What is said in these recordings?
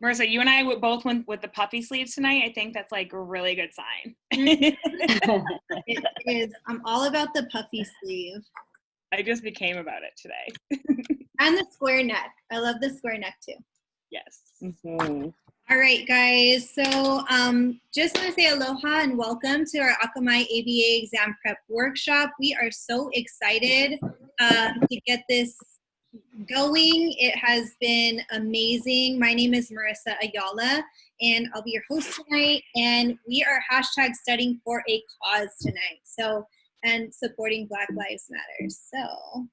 Marissa, you and I both went with the puffy sleeves tonight. I think that's like a really good sign. It is. I'm all about the puffy sleeve. I just became about it today. And the square neck. I love the square neck too. Yes. Mm-hmm. All right, guys. So just want to say aloha and welcome to our Akamai ABA exam prep workshop. We are so excited to get this going. It has been amazing. My name is Marissa Ayala, and I'll be your host tonight. And we are #studying for a cause tonight. So, and supporting Black Lives Matter. So,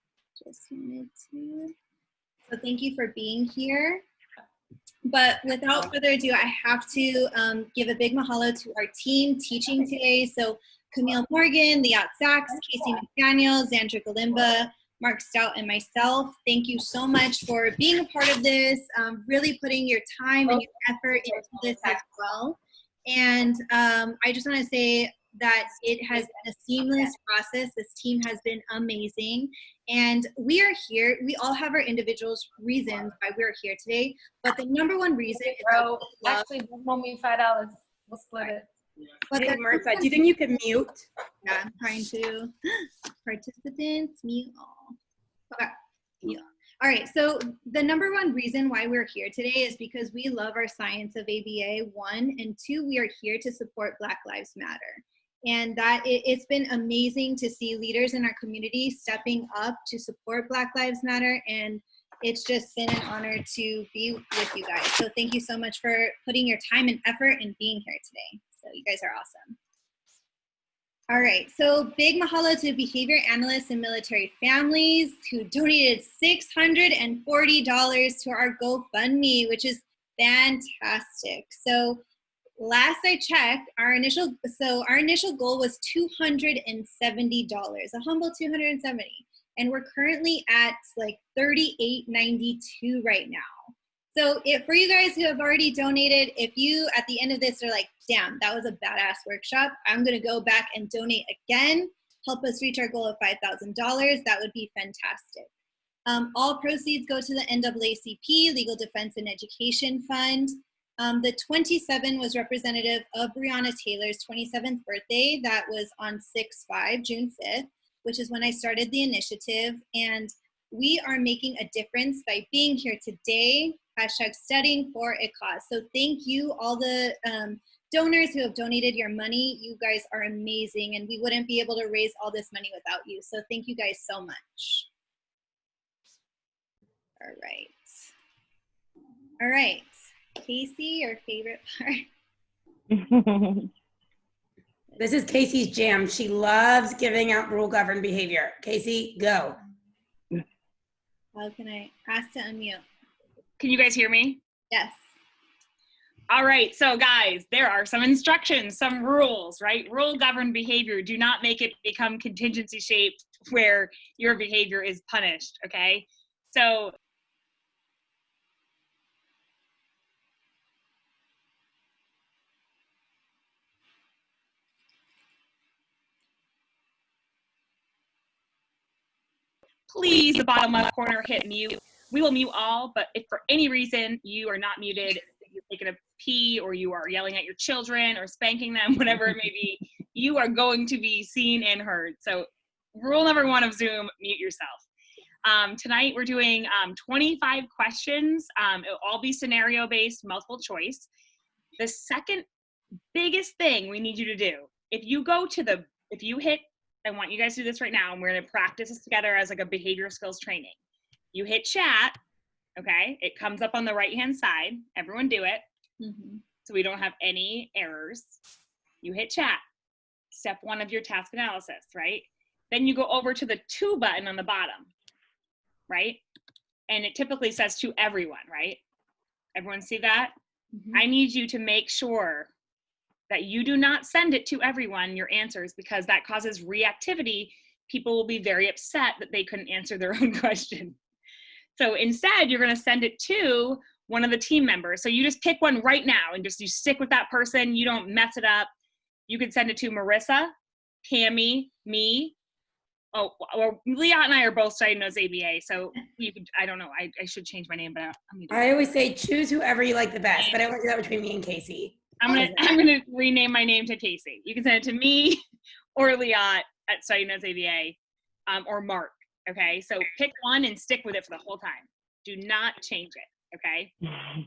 just wanted to. So, thank you for being here. But without further ado, I have to give a big mahalo to our team teaching today. So, Camille Morgan, Liat, Casey McDaniel, Zandra Galimba, Marc, Stout, and myself. Thank you so much for being a part of this, really putting your time and your effort into this as well. And I just want to say that it has been a seamless process. This team has been amazing. And we are here. We all have our individual reasons why we're here today. But the number one reason is actually, don't owe me $5. We'll split it. But hey, Marissa, do you think you could mute? Yeah, I'm trying to. Participants, mute all. Okay. Yeah. All right, so the number one reason why we're here today is because we love our science of ABA, 1, and 2, we are here to support Black Lives Matter. And that it's been amazing to see leaders in our community stepping up to support Black Lives Matter, and it's just been an honor to be with you guys. So thank you so much for putting your time and effort and being here today. So you guys are awesome. All right, so big mahalo to behavior analysts and military families who donated $640 to our GoFundMe, which is fantastic. So last I checked, our initial goal was $270, a humble $270, and we're currently at like $38.92 right now. So for you guys who have already donated, if you at the end of this are like, damn, that was a badass workshop, I'm gonna go back and donate again, help us reach our goal of $5,000. That would be fantastic. All proceeds go to the NAACP, Legal Defense and Education Fund. The 27 was representative of Breonna Taylor's 27th birthday. That was on 6/5, June 5th, which is when I started the initiative. And we are making a difference by being here today, #studying for a cause. So thank you, all the donors who have donated your money. You guys are amazing, and we wouldn't be able to raise all this money without you. So thank you guys so much. All right. All right. Casey, your favorite part? This is Casey's jam. She loves giving out rule-governed behavior. Casey, go. How can I ask to unmute? Can you guys hear me? Yes. All right, so guys, there are some instructions, some rules, right? Rule-governed behavior. Do not make it become contingency-shaped where your behavior is punished, okay? So please, the bottom left corner, hit mute. We will mute all, but if for any reason you are not muted, you're taking a pee or you are yelling at your children or spanking them, whatever it may be, you are going to be seen and heard. So rule number 1 of Zoom, mute yourself. Tonight we're doing 25 questions. It'll all be scenario-based, multiple choice. The second biggest thing we need you to do, if you hit, I want you guys to do this right now, and we're gonna practice this together as like a behavioral skills training. You hit chat, okay? It comes up on the right-hand side. Everyone do it, so we don't have any errors. You hit chat, step 1 of your task analysis, right? Then you go over to the to button on the bottom, right? And it typically says to everyone, right? Everyone see that? I need you to make sure that you do not send it to everyone, your answers, because that causes reactivity. People will be very upset that they couldn't answer their own question. So instead, you're gonna send it to one of the team members. So you just pick one right now and you stick with that person. You don't mess it up. You could send it to Marissa, Camille, me, Oh, well, Liat and I are both studying those ABA, so you could, I don't know, I should change my name, but I always say choose whoever you like the best, but I want to do that between me and Casey. I'm gonna rename my name to Casey. You can send it to me or Liat at Studying Notes ABA, or Marc. Okay, so pick one and stick with it for the whole time. Do not change it. Okay,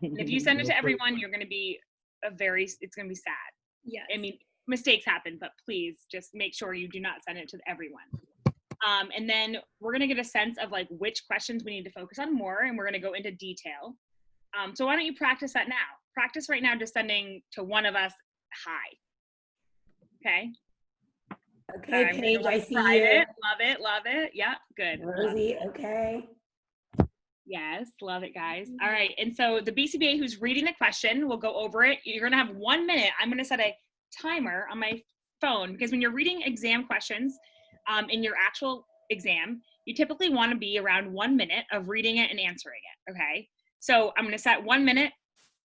and if you send it to everyone, you're gonna be it's gonna be sad. Yes. I mean, mistakes happen, but please just make sure you do not send it to everyone. And then we're gonna get a sense of like which questions we need to focus on more, and we're gonna go into detail. So why don't you practice that now? Practice right now just sending to one of us hi. Okay? Okay, Paige, I see you. Love it, love it. Yeah, good. Rosie, okay. Yes, love it, guys. All right, and so the BCBA who's reading the question will go over it. You're gonna have 1 minute. I'm gonna set a timer on my phone because when you're reading exam questions in your actual exam, you typically wanna be around 1 minute of reading it and answering it, okay? So I'm gonna set 1 minute.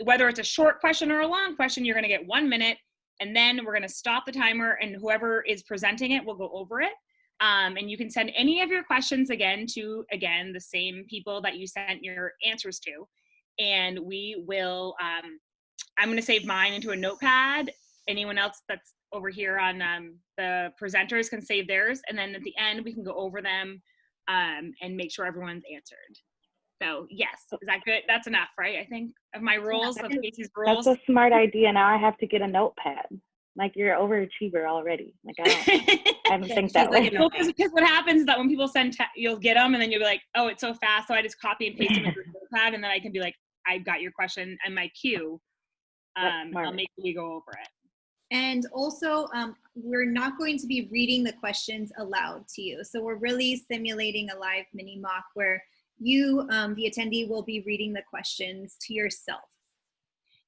Whether it's a short question or a long question, you're gonna get 1 minute, and then we're gonna stop the timer, and whoever is presenting it will go over it. And you can send any of your questions to the same people that you sent your answers to. And we will, I'm gonna save mine into a notepad. Anyone else that's over here on the presenters can save theirs. And then at the end, we can go over them and make sure everyone's answered. So yes, is that good? That's enough, right? I think of my rules, of Casey's rules. That's a smart idea. Now I have to get a notepad. Like, you're an overachiever already. Like, I don't think that way. Well, because what happens is that when people send, you'll get them and then you'll be like, oh, it's so fast. So I just copy and paste them into the notepad, and then I can be like, I got your question and my cue. I'll make sure we go over it. And also, we're not going to be reading the questions aloud to you. So we're really simulating a live mini mock where you, the attendee, will be reading the questions to yourself.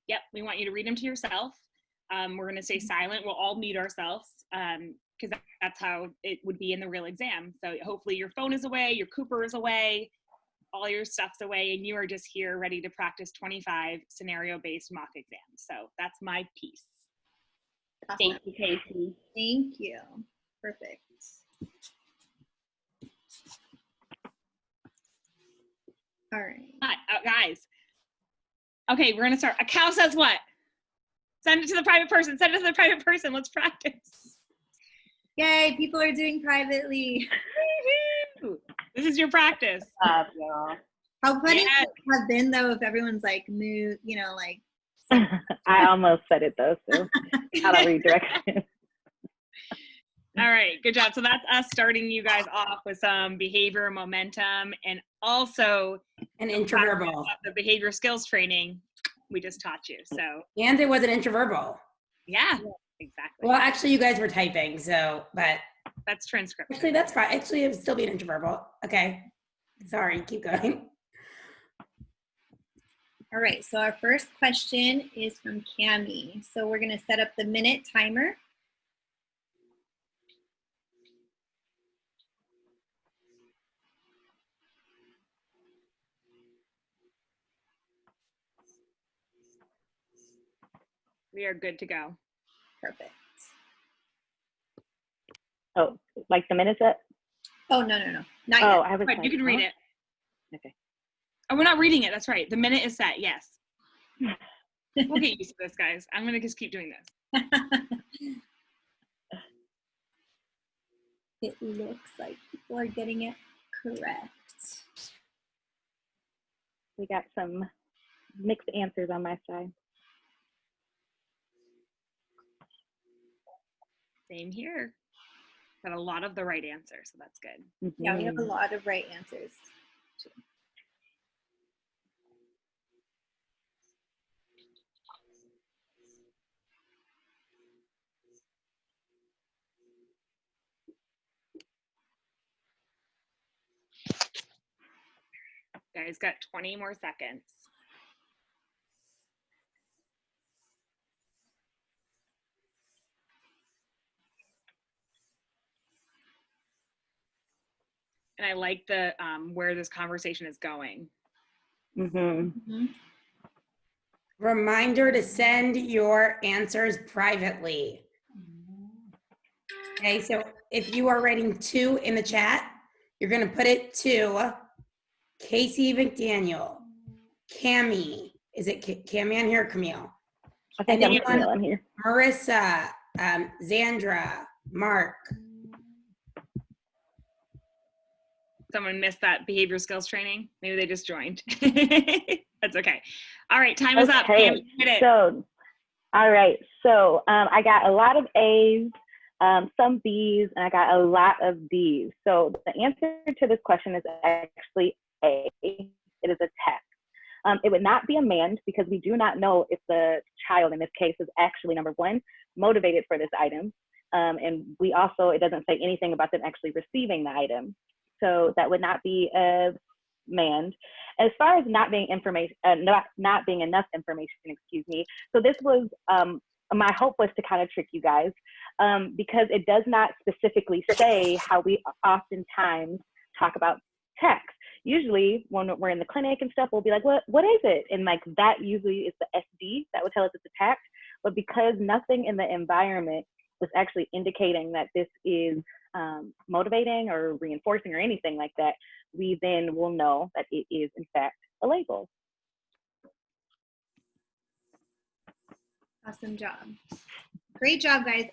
Yep, we want you to read them to yourself. We're going to stay silent. We'll all mute ourselves because that's how it would be in the real exam. So hopefully your phone is away, your Cooper is away, all your stuff's away, and you are just here ready to practice 25 scenario-based mock exams. So that's my piece. Awesome. Thank you, Casey. Thank you. Perfect. All right. Hi, guys. Okay, we're going to start. A cow says what? Send it to the private person. Send it to the private person. Let's practice. Yay, people are doing privately. This is your practice. How funny would it have been, though, if everyone's like, move, you know, like. I almost said it, though, so how to redirect. All right, good job. So that's us starting you guys off with some behavior momentum and also an interverbal. The behavior skills training we just taught you. So and it was an interverbal. Yeah, exactly. Well, actually, you guys were typing, so but that's transcription. Actually, that's fine. Actually, it would still be an interverbal. Okay, sorry. Keep going. All right. So our first question is from Camille. So we're going to set up the minute timer. We are good to go. Perfect. Oh, like the minute set? Oh, no. Not oh, yet. I was right, you can read it. Okay. Oh, we're not reading it. That's right. The minute is set. Yes. We'll get used to this, guys. I'm going to just keep doing this. It looks like people are getting it correct. We got some mixed answers on my side. Same here. Got a lot of the right answer, so that's good. Mm-hmm. Yeah, we have a lot of right answers too. Guys, got 20 more seconds. And I like the where this conversation is going. Mm-hmm. Mm-hmm. Reminder to send your answers privately. Okay, so if you are writing 2 in the chat, you're going to put it to Casey McDaniel, Camille. Is it Camille on here or Camille? I think I'm Camille on here. Marissa, Zandra, Marc. Someone missed that behavior skills training. Maybe they just joined. That's okay. All right, time is up. Cam, you did it. So, all right. So I got a lot of A's, some B's, and I got a lot of D's. So the answer to this question is actually A. It is a text. It would not be a mand because we do not know if the child in this case is actually, number one, motivated for this item. And we also, it doesn't say anything about them actually receiving the item. So that would not be a mand. As far as not being information, not being enough information, excuse me. So this was, my hope was to kind of trick you guys because it does not specifically say how we oftentimes talk about text. Usually when we're in the clinic and stuff, we'll be like, what is it? And like that usually is the SD that would tell us it's a text. But because nothing in the environment was actually indicating that this is motivating or reinforcing or anything like that, we then will know that it is in fact a label. Awesome job. Great job, guys.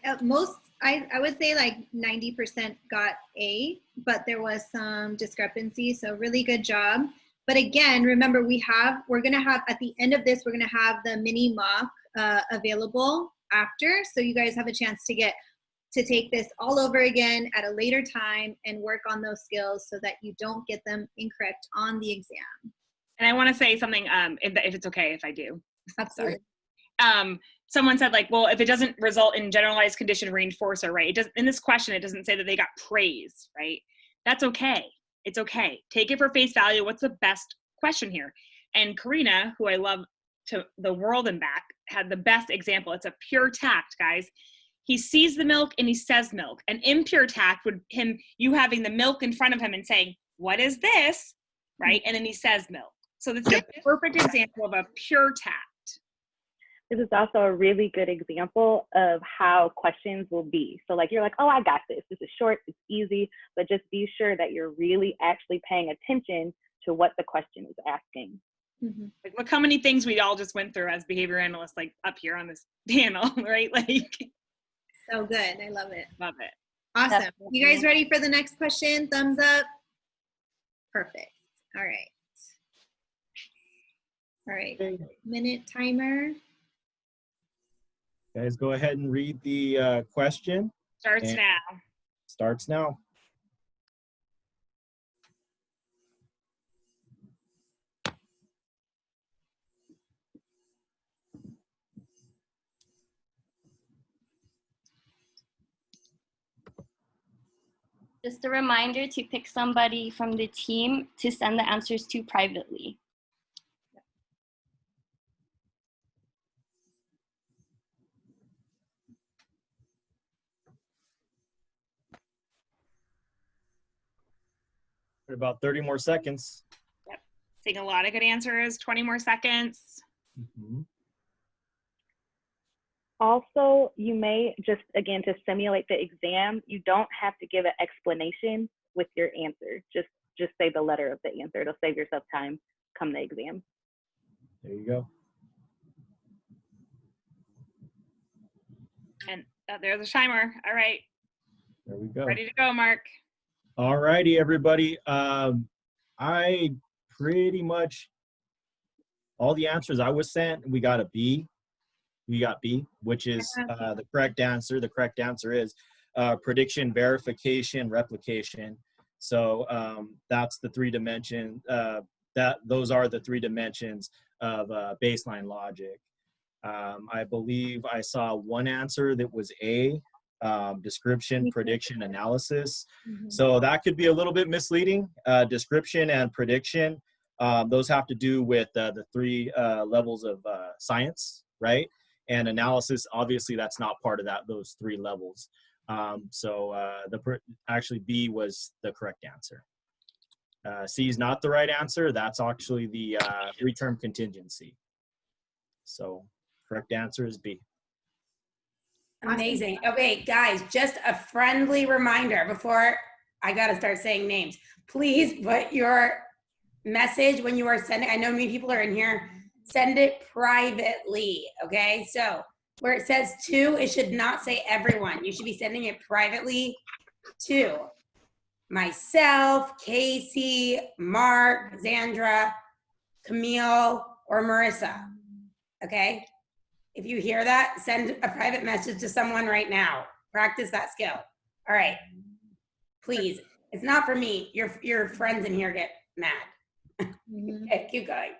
I would say like 90% got A, but there was some discrepancy, so really good job. But again, remember we're gonna have, at the end of this, we're gonna have the mini mock available after, so you guys have a chance to take this all over again at a later time and work on those skills so that you don't get them incorrect on the exam. And I want to say something, if it's okay if I do. Absolutely. Someone said like, well, if it doesn't result in generalized condition reinforcer, right? It does, in this question, it doesn't say that they got praise, right? That's okay. It's okay. Take it for face value. What's the best question here? And Karina, who I love to the world and back, had the best example. It's a pure tact, guys. He sees the milk and he says milk. An impure tact would you having the milk in front of him and saying, what is this? Right? And then he says milk. So this is a perfect example of a pure tact. This is also a really good example of how questions will be. So like, you're like, oh, I got this. This is short, it's easy, but just be sure that you're really actually paying attention to what the question is asking. Mm-hmm. Like, look how many things we all just went through as behavior analysts, like up here on this panel, right? Like, so good. I love it. love it. Awesome. Definitely. You guys ready for the next question? Thumbs up. Perfect. All right. All right. Minute timer. Guys, go ahead and read the question. Starts now. Starts now. Just a reminder to pick somebody from the team to send the answers to privately. About 30 more seconds. Yep. Seeing a lot of good answers. 20 more seconds. Mm-hmm. Also, you may just, again, to simulate the exam, you don't have to give an explanation with your answer. Just say the letter of the answer. It'll save yourself time come the exam. There you go. And there's a timer. All right. There we go. Ready to go, Marc. All righty, everybody. I pretty much, all the answers I was sent, we got a B. We got B, which is the correct answer. The correct answer is prediction, verification, replication. So that's the 3 dimension. Those are the 3 dimensions of baseline logic. I believe I saw one answer that was A, description, prediction, analysis. Mm-hmm. So that could be a little bit misleading. Description and prediction, those have to do with the 3 levels of science, right? And analysis, obviously, that's not part of those 3 levels. Actually, B was the correct answer. C is not the right answer. That's actually the return contingency. So correct answer is B. Amazing. Okay, guys, just a friendly reminder before I got to start saying names. Please put your message when you are sending, I know many people are in here, send it privately, okay? So where it says to, it should not say everyone. You should be sending it privately to myself, Casey, Marc, Zandra, Camille, or Marissa, okay? If you hear that, send a private message to someone right now. Practice that skill. All right, please. It's not for me. Your friends in here get mad. Okay, keep going.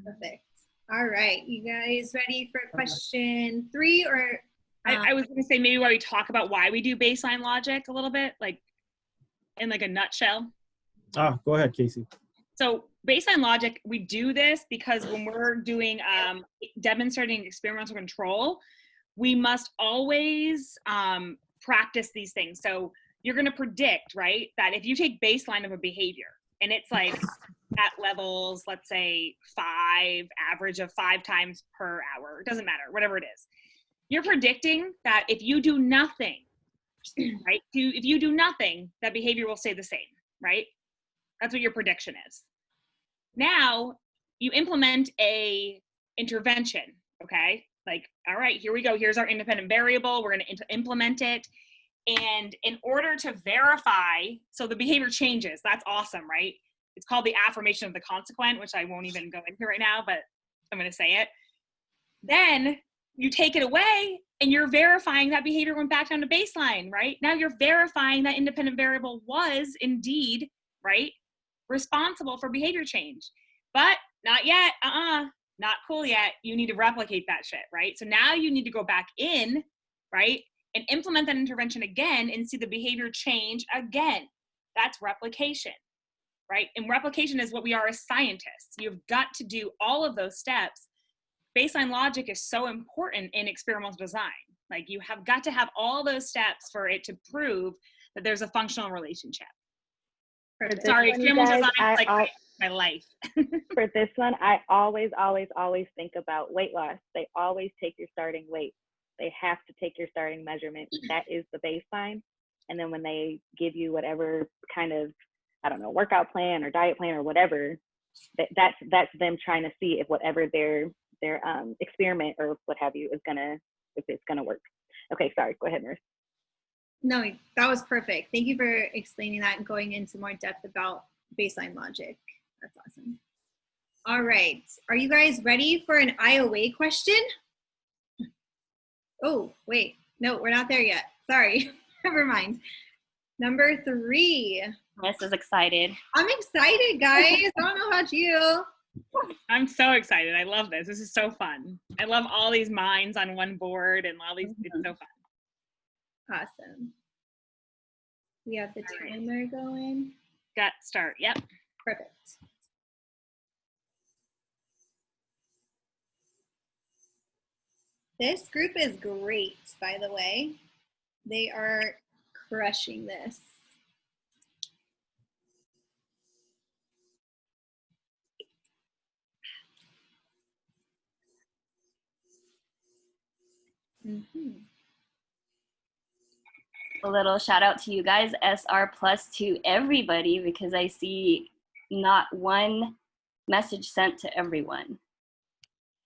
Perfect. All right, you guys ready for question 3 or? I was going to say maybe while we talk about why we do baseline logic a little bit, like in like a nutshell. Go ahead, Casey. So baseline logic, we do this because when we're doing demonstrating experimental control, we must always practice these things. So you're going to predict, right, that if you take baseline of a behavior and it's like at levels, let's say 5, average of 5 times per hour, it doesn't matter, whatever it is. You're predicting that if you do nothing, right, if you do nothing, that behavior will stay the same, right? That's what your prediction is. Now you implement a intervention, okay? Like, all right, here we go. Here's our independent variable. We're going to implement it. And in order to verify, so the behavior changes. That's awesome, right? It's called the affirmation of the consequent, which I won't even go into right now, but I'm going to say it. Then you take it away and you're verifying that behavior went back down to baseline, right? Now you're verifying that independent variable was indeed, right, responsible for behavior change. But not yet, not cool yet. You need to replicate that shit, right? So now you need to go back in, right, and implement that intervention again and see the behavior change again. That's replication, right? And replication is what we are as scientists. You've got to do all of those steps. Baseline logic is so important in experimental design. Like, you have got to have all those steps for it to prove that there's a functional relationship. Sorry, experimental design is like my life. For this one, I always think about weight loss. They always take your starting weight. They have to take your starting measurement. That is the baseline. And then when they give you whatever kind of, I don't know, workout plan or diet plan or whatever, that's them trying to see if whatever their experiment or what have you is if it's gonna work. Okay, sorry, go ahead, Marissa. No, that was perfect. Thank you for explaining that and going into more depth about baseline logic. That's awesome. All right, are you guys ready for an IOA question? Oh, wait, no, we're not there yet. Sorry, never mind. Number 3. Marissa's excited. I'm excited, guys. I don't know about you. I'm so excited. I love this. This is so fun. I love all these minds on one board and all these, it's so fun. Awesome. We have the timer going. Got start, yep. Perfect. This group is great, by the way. They are crushing this. A little shout out to you guys, SR plus to everybody, because I see not one message sent to everyone.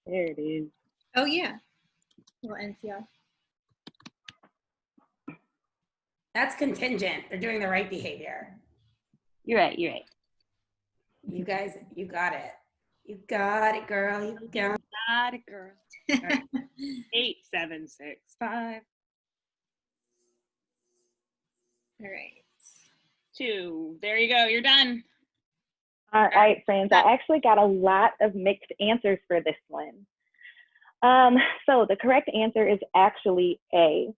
There it is. Oh yeah. Well, NCR. That's contingent. They're doing the right behavior. You're right, you're right. You guys, you got it. You got it, girl. You got it. Got it, girl. All right. 8, 7, 6, 5. All right. 2. There you go. You're done. All right, friends. I actually got a lot of mixed answers for this one. So the correct answer is actually A.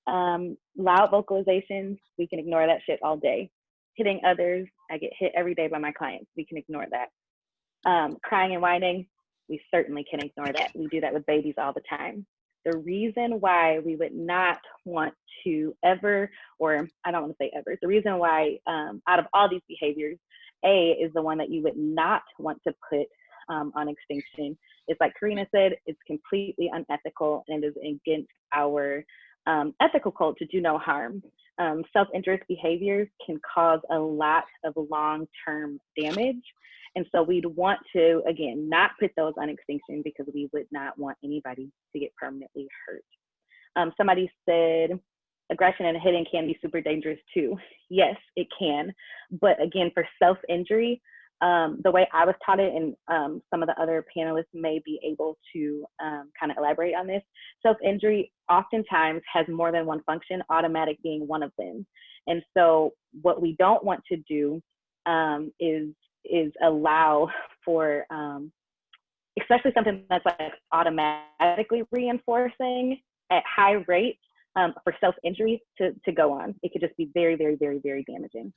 Loud vocalizations, we can ignore that shit all day. Hitting others, I get hit every day by my clients. We can ignore that. Crying and whining, we certainly can ignore that. We do that with babies all the time. The reason why we would not want to ever, or I don't want to say ever, the reason why out of all these behaviors, A is the one that you would not want to put on extinction. It's like Karina said, it's completely unethical and it is against our ethical code to do no harm. Self-injurious behaviors can cause a lot of long-term damage. And so we'd want to, again, not put those on extinction because we would not want anybody to get permanently hurt. Somebody said, aggression and hitting can be super dangerous too. Yes, it can. But again, for self-injury, the way I was taught it, and some of the other panelists may be able to kind of elaborate on this, self-injury oftentimes has more than one function, automatic being one of them. And so what we don't want to do is allow for, especially something that's like automatically reinforcing at high rates, for self-injury to go on. It could just be very, very, very, very damaging.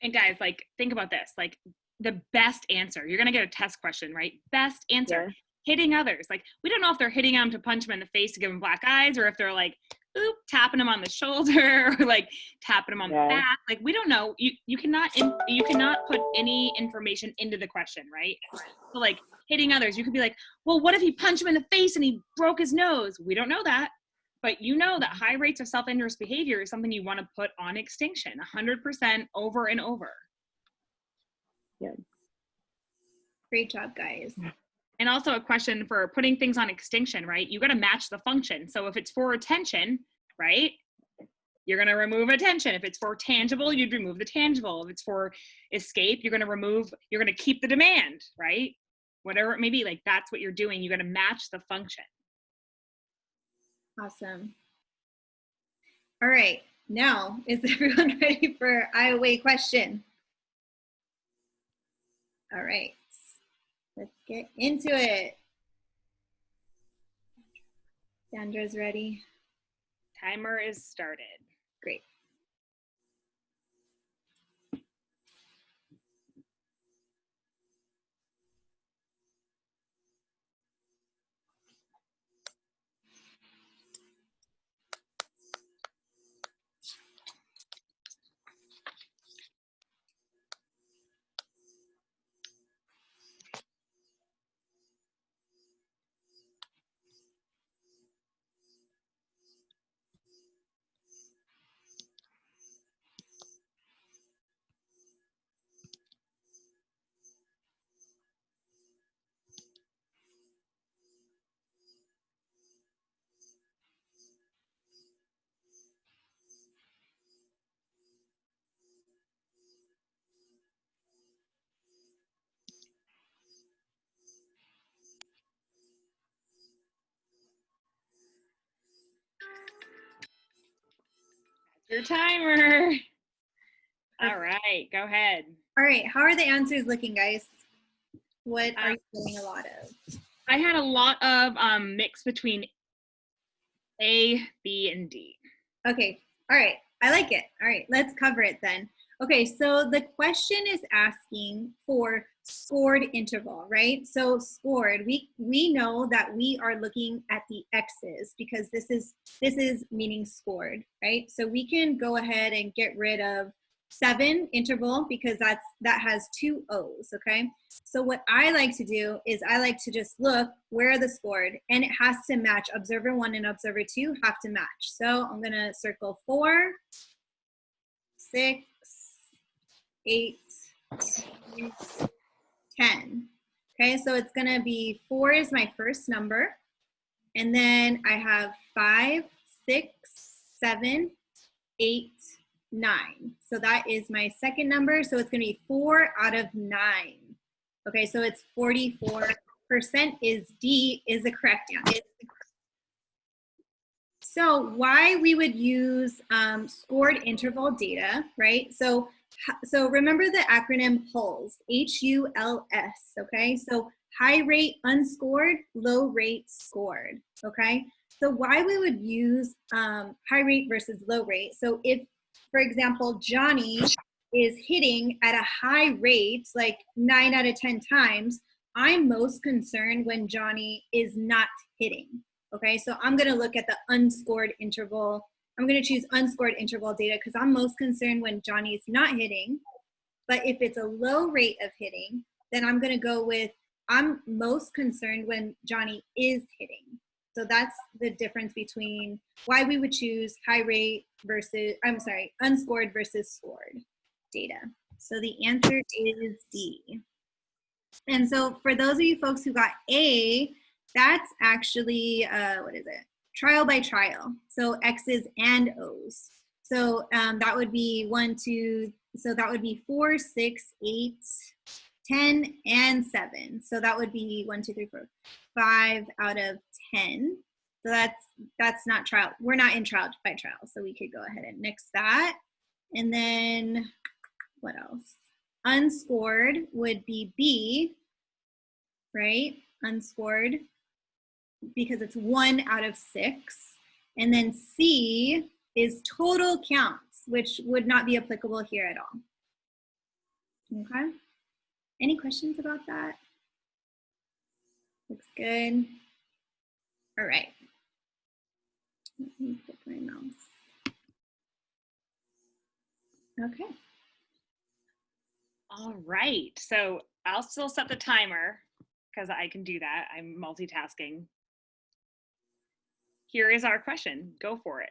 And guys, like, think about this, like the best answer, you're going to get a test question, right? Best answer, hitting others. Like, we don't know if they're hitting them to punch them in the face to give them black eyes, or if they're like, oop, tapping them on the shoulder, or like tapping them on the back. Like, we don't know. You cannot put any information into the question, right? So like hitting others, you could be like, well, what if he punched him in the face and he broke his nose? We don't know that. But you know that high rates of self-injurious behavior is something you want to put on extinction 100% over and over. Yeah. Great job, guys. And also a question for putting things on extinction, right? You got to match the function. So if it's for attention, right, you're going to remove attention. If it's for tangible, you'd remove the tangible. If it's for escape, you're going to keep the demand, right? Whatever it may be, like that's what you're doing. You got to match the function. Awesome. All right, now is everyone ready for IOA question? All right, let's get into it. Zandra's ready. Timer is started. Great. Your timer. All right, go ahead. All right, how are the answers looking, guys? What are you getting a lot of? I had a lot of mix between A, B, and D. Okay, all right, I like it. All right, let's cover it then. Okay, so the question is asking for scored interval, right? So scored, we know that we are looking at the X's because this is meaning scored, right? So we can go ahead and get rid of 7 interval because that has 2 O's, okay? So what I like to do is I like to just look where are the scored, and it has to match. Observer 1 and observer 2 have to match. So I'm gonna circle 4, 6, 8, 10. Okay, so it's gonna be 4 is my first number, and then I have 5, 6, 7, 8, 9. So that is my second number. So it's gonna be 4 out of 9. Okay, so it's 44% is D is the correct answer. So why we would use scored interval data, right? So remember the acronym HULS, H-U-L-S, okay? So high rate unscored, low rate scored, okay? So why we would use high rate versus low rate. So if, for example, Johnny is hitting at a high rate, like 9 out of 10 times, I'm most concerned when Johnny is not hitting, okay? So I'm gonna look at the unscored interval. I'm gonna choose unscored interval data because I'm most concerned when Johnny's not hitting. But if it's a low rate of hitting, then I'm gonna go with, I'm most concerned when Johnny is hitting. So that's the difference between why we would choose high rate versus, unscored versus scored data. So the answer is D. And so for those of you folks who got A, that's actually, trial by trial. So X's and O's. So that would be 1, 2, so that would be 4, 6, 8, 10, and 7. So that would be 1, 2, 3, 4, 5 out of 10. So that's not trial. We're not in trial by trial. So we could go ahead and nix that. And then what else? Unscored would be B, right? Unscored, because it's 1 out of 6. And then C is total counts, which would not be applicable here at all. Okay. Any questions about that? Looks good. All right. Let me put my mouse. Okay. All right. So I'll still set the timer because I can do that. I'm multitasking. Here is our question. Go for it.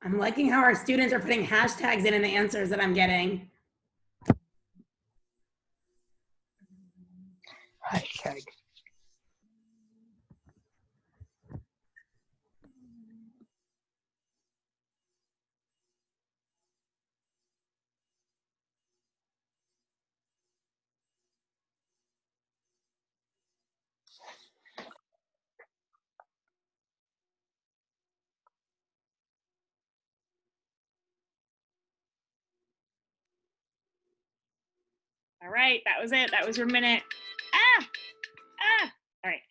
I'm liking how our students are putting hashtags in the answers that I'm getting. Hashtag. All right, that was it. That was your minute. All right.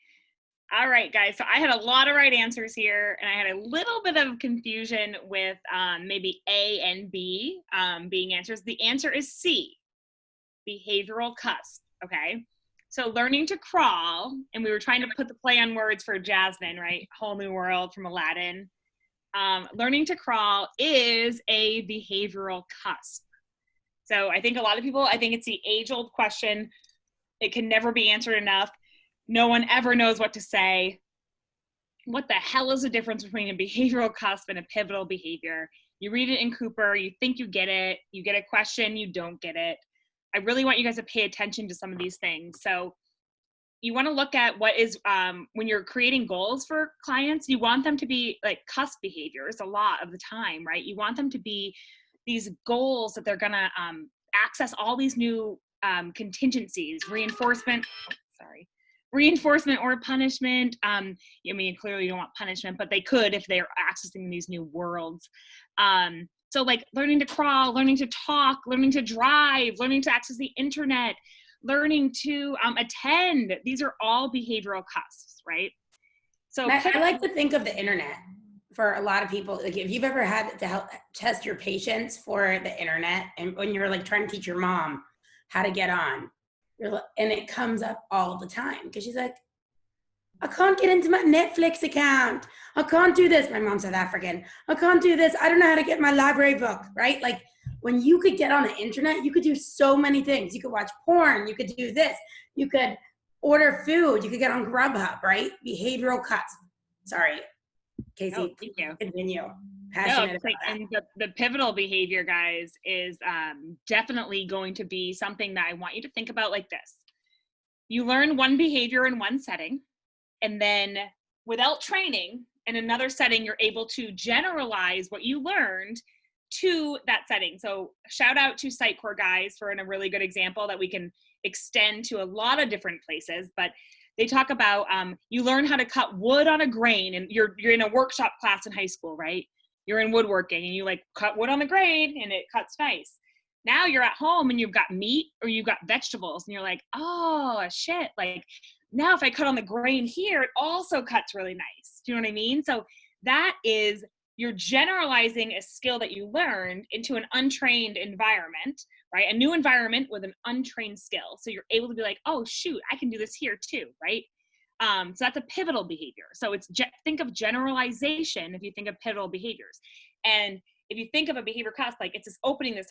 All right, guys. So I had a lot of right answers here, and I had a little bit of confusion with maybe A and B being answers. The answer is C, behavioral cusp. Okay. So learning to crawl, and we were trying to put the play on words for Jasmine, right? Whole New World from Aladdin. Learning to crawl is a behavioral cusp. So I think a lot of people, I think it's the age-old question. It can never be answered enough. No one ever knows what to say. What the hell is the difference between a behavioral cusp and a pivotal behavior? You read it in Cooper, you think you get it, you get a question, you don't get it. I really want you guys to pay attention to some of these things. So you want to look at what is, when you're creating goals for clients, you want them to be like cusp behaviors a lot of the time, right? You want them to be these goals that they're gonna access all these new contingencies, reinforcement or punishment. I mean, clearly you don't want punishment, but they could if they're accessing these new worlds. So like learning to crawl, learning to talk, learning to drive, learning to access the internet, learning to attend. These are all behavioral cusps, right? So I like to think of the internet for a lot of people. Like if you've ever had to help test your patience for the internet, and when you're like trying to teach your mom how to get on, and it comes up all the time because she's like, I can't get into my Netflix account. I can't do this. My mom's South African. I can't do this. I don't know how to get my library book, right? Like when you could get on the internet, you could do so many things. You could watch porn. You could do this. You could order food. You could get on Grubhub, right? Behavioral cuts. Sorry, Casey, oh, thank you. Continue. Passionate about that. And the pivotal behavior, guys, is definitely going to be something that I want you to think about like this. You learn one behavior in one setting, and then without training in another setting, you're able to generalize what you learned to that setting. So shout out to Sitecore guys for a really good example that we can extend to a lot of different places. But they talk about you learn how to cut wood on a grain, and you're in a workshop class in high school, right? You're in woodworking and you like cut wood on the grain and it cuts nice. Now you're at home and you've got meat or you've got vegetables and you're like, oh shit, like now if I cut on the grain here, it also cuts really nice. Do you know what I mean? So that is you're generalizing a skill that you learned into an untrained environment, right? A new environment with an untrained skill. So you're able to be like, oh shoot, I can do this here too, right? So that's a pivotal behavior. So it's think of generalization if you think of pivotal behaviors. And if you think of a behavior class, like it's just opening this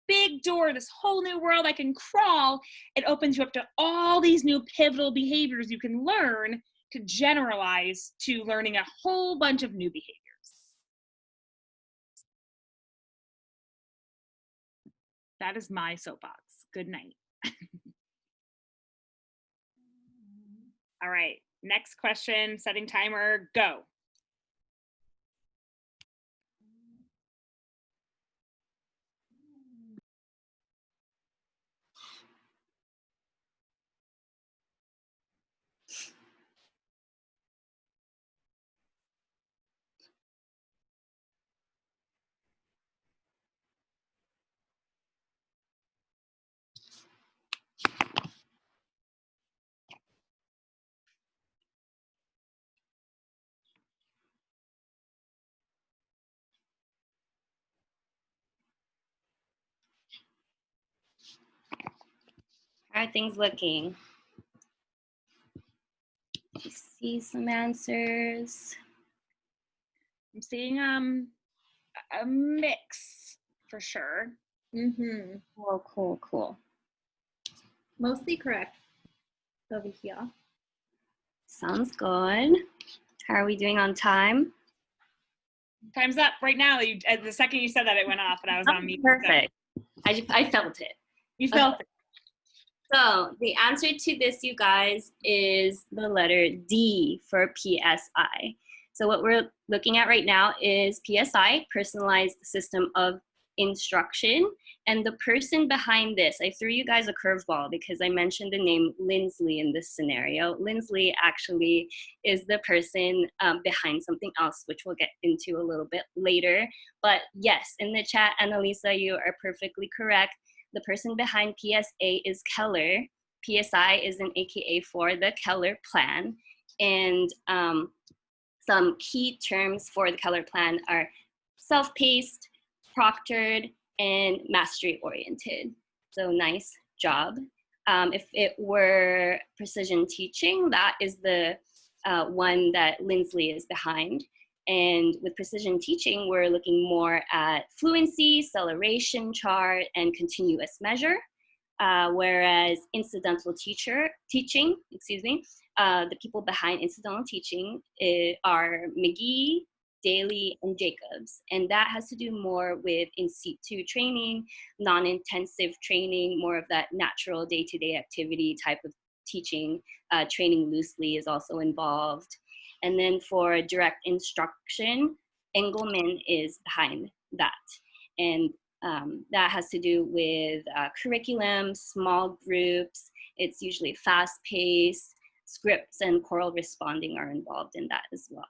big door, this whole new world I can crawl, it opens you up to all these new pivotal behaviors you can learn to generalize to learning a whole bunch of new behaviors. That is my soapbox. Good night. All right, next question, setting timer, go. How are things looking? I see some answers. I'm seeing a mix for sure. Mm-hmm. Oh, cool, cool. Mostly correct over here. Sounds good. How are we doing on time? Time's up right now. The second you said that, it went off, and I was on mute. Perfect. I felt it. You felt it. So the answer to this, you guys, is the letter D for PSI. So what we're looking at right now is PSI, Personalized System of Instruction. And the person behind this, I threw you guys a curveball because I mentioned the name Lindsley in this scenario. Lindsley actually is the person behind something else, which we'll get into a little bit later. But yes, in the chat, Annalisa, you are perfectly correct. The person behind PSA is Keller. PSI is an AKA for the Keller Plan. And some key terms for the Keller Plan are self-paced, proctored, and mastery-oriented. So nice job. If it were precision teaching, that is the one that Lindsley is behind. And with precision teaching, we're looking more at fluency, acceleration chart, and continuous measure. Whereas incidental teaching, the people behind incidental teaching are McGee, Daly, and Jacobs. And that has to do more with in situ training, non-intensive training, more of that natural day-to-day activity type of teaching. Training loosely is also involved. And then for direct instruction, Engelman is behind that. And that has to do with curriculum, small groups. It's usually fast-paced. Scripts and choral responding are involved in that as well.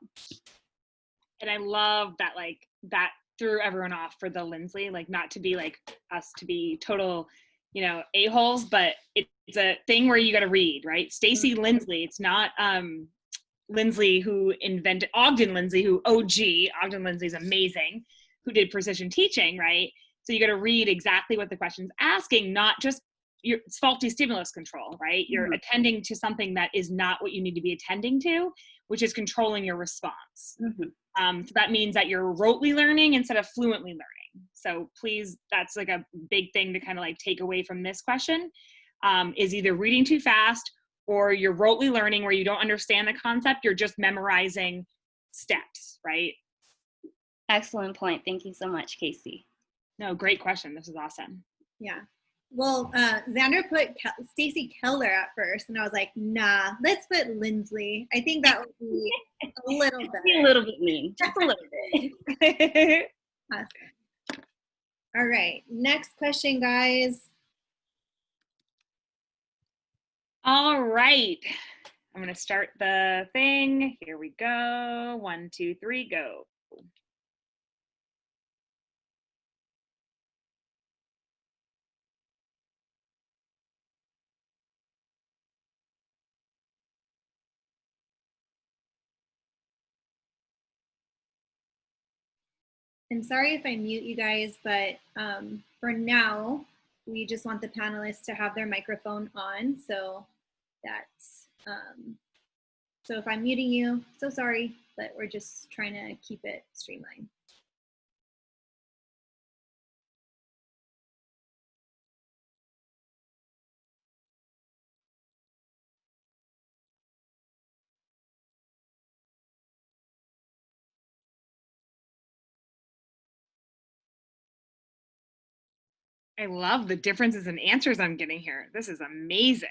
And I love that, like, that threw everyone off for the Lindsley, like, not to be like us to be total, you know, a-holes, but it's a thing where you got to read, right? Stacy Lindsley, it's not Lindsley who invented, Ogden Lindsley, who Ogden Lindsley's amazing, who did precision teaching, right? So you got to read exactly what the question's asking, not just your faulty stimulus control, right? You're attending to something that is not what you need to be attending to, which is controlling your response. So that means that you're rotely learning instead of fluently learning. So please, that's like a big thing to kind of like take away from this question, is either reading too fast or you're rotely learning where you don't understand the concept, you're just memorizing steps, right? Excellent point. Thank you so much, Casey. No, great question. This is awesome. Yeah. Well, Zandra put Stacy Keller at first, and I was like, nah, let's put Lindsley. I think that would be a little better. A little bit mean, just a little bit. Awesome. All right, next question, guys. All right. I'm going to start the thing. Here we go. 1, 2, 3, go. And sorry if I mute you guys, but for now, we just want the panelists to have their microphone on. So that's, so if I'm muting you, so sorry, but we're just trying to keep it streamlined. I love the differences in answers I'm getting here. This is amazing.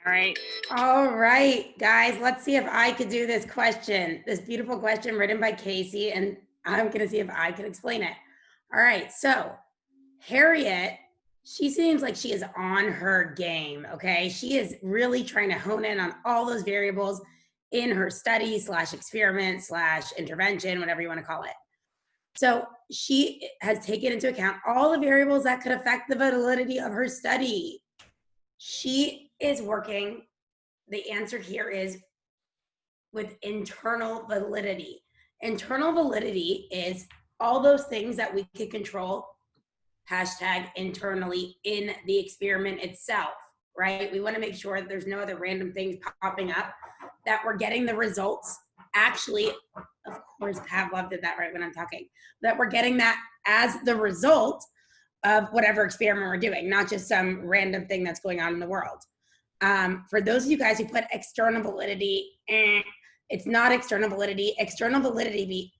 All right. All right, guys, let's see if I could do this question, this beautiful question written by Casey, and I'm going to see if I can explain it. All right, so Harriet, she seems like she is on her game, okay? She is really trying to hone in on all those variables in her study / experiment / intervention, whatever you want to call it. So she has taken into account all the variables that could affect the validity of her study. She is working, the answer here is with internal validity. Internal validity is all those things that we could control, hashtag internally in the experiment itself, right? We want to make sure that there's no other random things popping up, that we're getting the results. Actually, of course, Pavlov did that right when I'm talking, that we're getting that as the result of whatever experiment we're doing, not just some random thing that's going on in the world. For those of you guys who put external validity, it's not external validity. External validity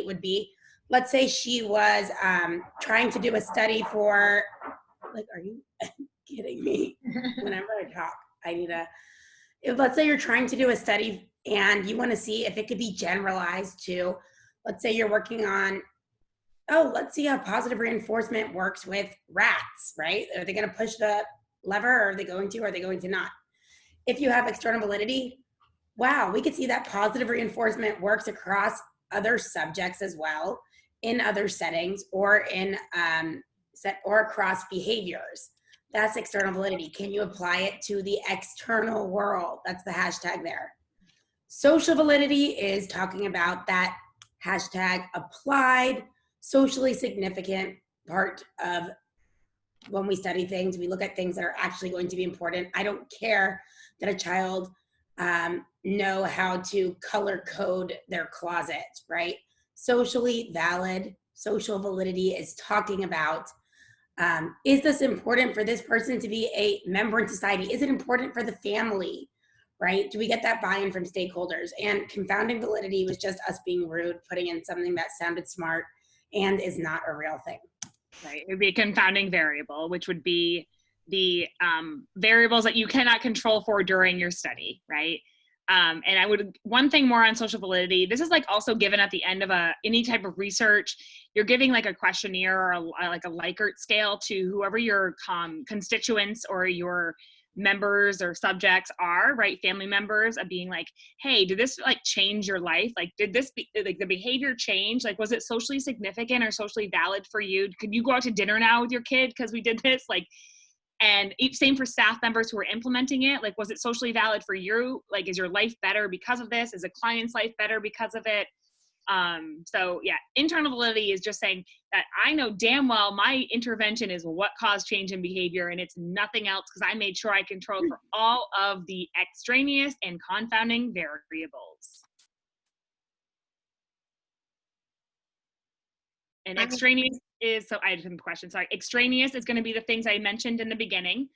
would be, let's say she was trying to do a study for, like, are you kidding me? Whenever I talk, I need a, let's say you're trying to do a study and you want to see if it could be generalized to, let's say you're working on, oh, let's see how positive reinforcement works with rats, right? Are they going to push the lever, or are they going to not? If you have external validity, wow, we could see that positive reinforcement works across other subjects as well, in other settings, or in or across behaviors. That's external validity. Can you apply it to the external world? That's the hashtag there. Social validity is talking about that hashtag applied, socially significant part of when we study things. We look at things that are actually going to be important. I don't care that a child know how to color code their closet, right? Socially valid, social validity is talking about, is this important for this person to be a member in society? Is it important for the family, right? Do we get that buy-in from stakeholders? And confounding validity was just us being rude, putting in something that sounded smart and is not a real thing. Right. It would be a confounding variable, which would be the variables that you cannot control for during your study, right? And I would, one thing more on social validity, this is like also given at the end of any type of research. You're giving like a questionnaire or like a Likert scale to whoever your constituents or your members or subjects are, right? Family members, of being like, hey, did this like change your life? Like, did this like the behavior change? Like, was it socially significant or socially valid for you? Could you go out to dinner now with your kid because we did this? Like, and same for staff members who are implementing it. Like, was it socially valid for you? Like, is your life better because of this? Is a client's life better because of it? So yeah, internal validity is just saying that I know damn well my intervention is what caused change in behavior, and it's nothing else, because I made sure I controlled for all of the extraneous and confounding variables. And extraneous is, so I had some questions, sorry. Extraneous is going to be the things I mentioned in the beginning.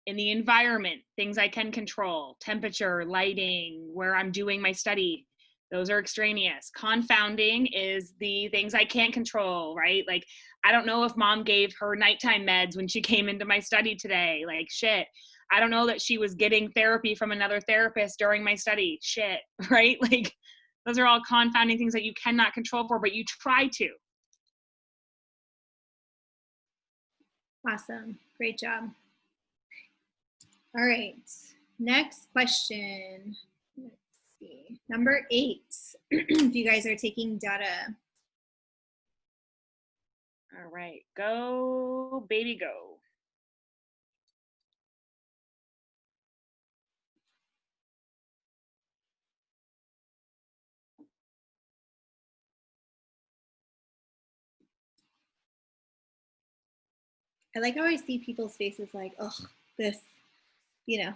In the environment, things I can control, temperature, lighting, where I'm doing my study, those are extraneous. Confounding is the things I can't control, right? Like, I don't know if mom gave her nighttime meds when she came into my study today. Like, shit. I don't know that she was getting therapy from another therapist during my study. Shit, right? Like, those are all confounding things that you cannot control for, but you try to. Awesome. Great job. All right. Next question. Let's see. Number 8. If you guys are taking data. All right. Go, baby, go. I like how I see people's faces like, oh, this, you know.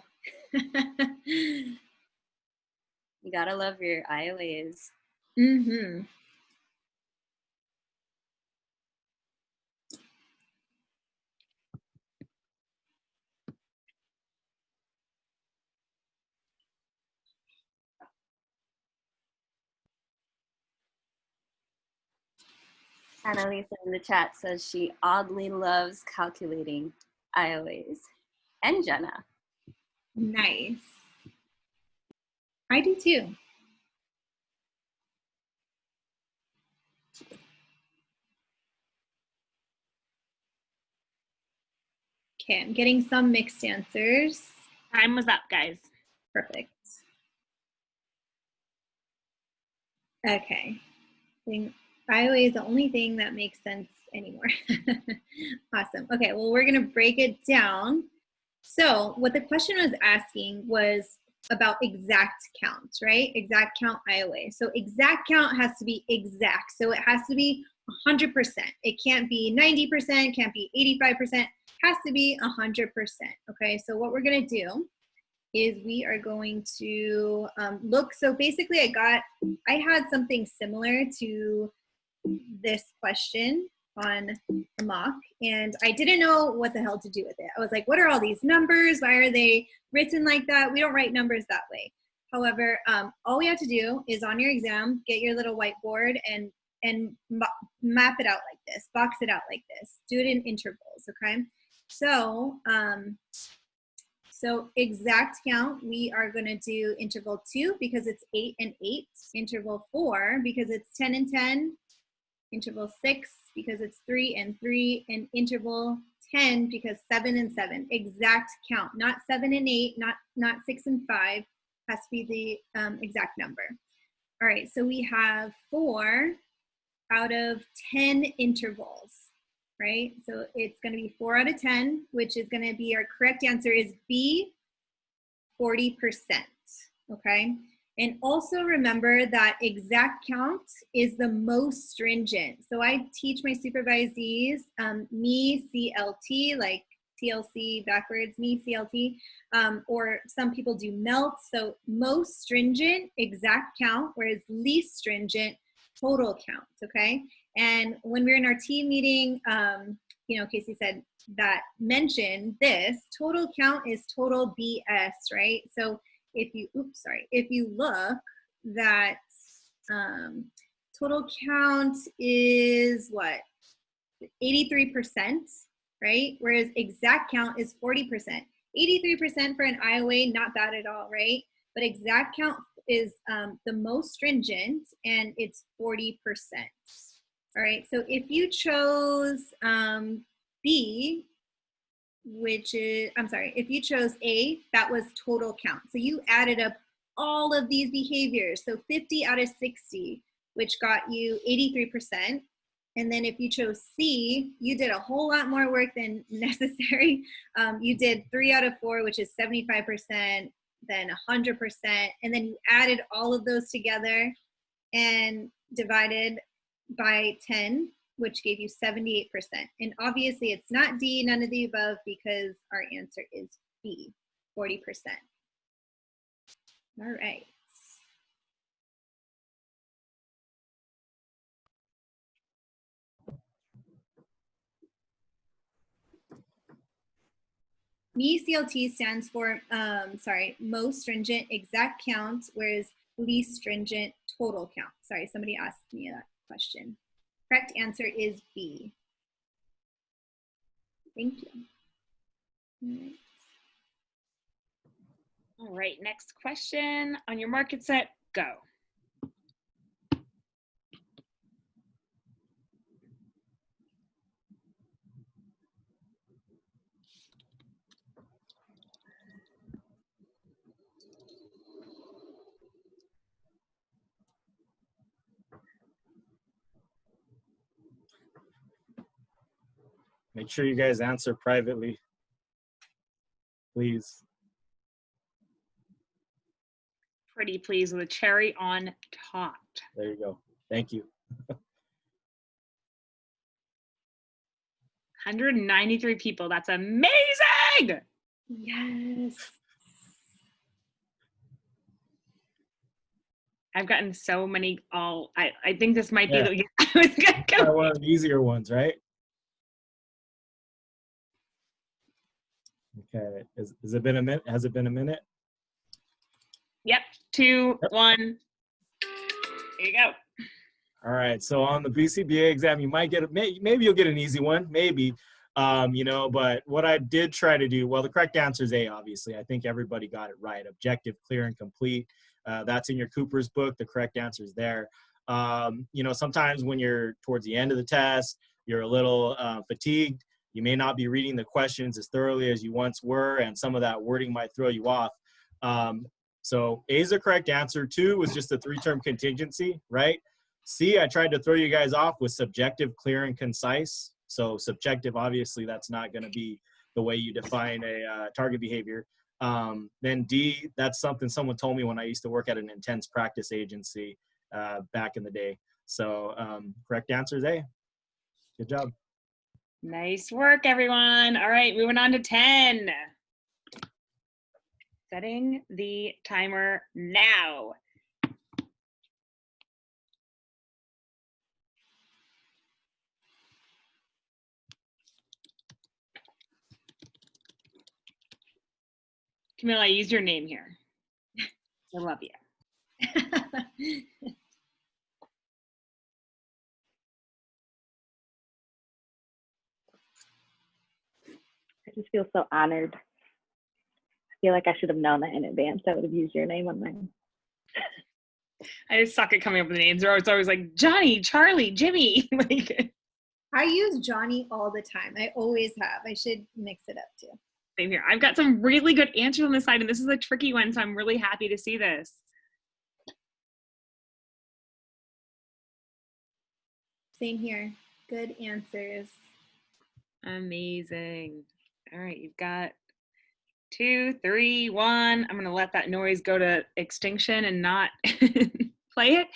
You gotta love your IOAs. Mm-hmm. Annalisa in the chat says she oddly loves calculating IOAs. And Jenna. Nice. I do too. Okay, I'm getting some mixed answers. Time was up, guys. Perfect. Okay. I think IOA is the only thing that makes sense anymore. Awesome. Okay, well, we're going to break it down. So what the question was asking was about exact count, right? Exact count IOA. So exact count has to be exact. So it has to be 100%. It can't be 90%, can't be 85%, has to be 100%. Okay, so what we're going to do is we are going to look. So basically I had something similar to this question on a mock, and I didn't know what the hell to do with it. I was like, what are all these numbers? Why are they written like that? We don't write numbers that way. However, all we have to do is on your exam, get your little whiteboard and map it out like this, box it out like this, do it in intervals, okay? So, so exact count, we are going to do interval 2 because it's 8 and 8, interval 4 because it's 10 and 10, interval 6 because it's 3 and 3, and interval 10 because 7 and 7. Exact count, not 7 and 8, not 6 and 5, has to be the exact number. All right, so we have 4 out of 10 intervals, right? So it's going to be 4 out of 10, which is going to be, our correct answer is B, 40%, okay? And also remember that exact count is the most stringent. So I teach my supervisees, me CLT, like TLC backwards, me CLT, or some people do MELT. So most stringent, exact count, whereas least stringent, total count, okay? And when we were in our team meeting, you know, Casey said that mention this, total count is total BS, right? So if you, if you look that total count is what? 83%, right? Whereas exact count is 40%. 83% for an IOA, not bad at all, right? But exact count is the most stringent, and it's 40%. All right, so if you chose B, which is, I'm sorry, if you chose A, that was total count. So you added up all of these behaviors. So 50 out of 60, which got you 83%. And then if you chose C, you did a whole lot more work than necessary. You did 3 out of 4, which is 75%, then 100%. And then you added all of those together and divided by 10, which gave you 78%. And obviously it's not D, none of the above, because our answer is B, 40%. All right. MECLT stands for, most stringent exact count, whereas least stringent total count. Sorry, somebody asked me that question. Correct answer is B. Thank you. All right. All right, next question. On your mark, get set, go. Make sure you guys answer privately, please. Pretty please with a cherry on top. There you go. Thank you. 193 people. That's amazing. Yes. I've gotten so many I think this might be Yeah. the I was gonna go. One of the easier ones, right? Okay. Has it been a minute? Has it been a minute? Yep. 2, Yep. 1. There you go. All right. So on the BCBA exam, you might get maybe you'll get an easy one, maybe. But what I did try to do, well, the correct answer is A, obviously. I think everybody got it right. Objective, clear, and complete. That's in your Cooper's book. The correct answer is there. Sometimes when you're towards the end of the test, you're a little fatigued. You may not be reading the questions as thoroughly as you once were, and some of that wording might throw you off. So A is the correct answer. 2 was just a 3-term contingency, right? C, I tried to throw you guys off with subjective, clear, and concise. So subjective, obviously, that's not going to be the way you define a target behavior. Then D, that's something someone told me when I used to work at an intense practice agency back in the day. So correct answer is A. Good job. Nice work, everyone. All right, moving on to 10. Setting the timer now. Camille, I used your name here. I love you. I just feel so honored. I feel like I should have known that in advance. I would have used your name on mine. I just suck at coming up with names. It's always like Johnny, Charlie, Jimmy. I use Johnny all the time. I always have. I should mix it up too. Same here. I've got some really good answers on the side, and this is a tricky one, so I'm really happy to see this. Same here. Good answers. Amazing. All right, you've got 2, 3, 1. I'm going to let that noise go to extinction and not play it.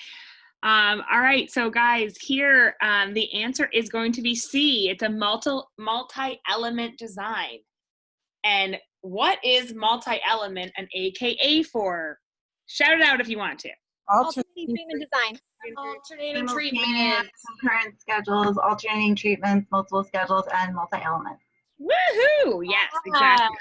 All right, so guys, here the answer is going to be C. It's a multi-element design. And what is multi-element an AKA for? Shout it out if you want to. Alternating treatment design. Alternating treatment. Concurrent schedules, alternating treatments, multiple schedules, and multi-element. Woohoo! Yes, exactly.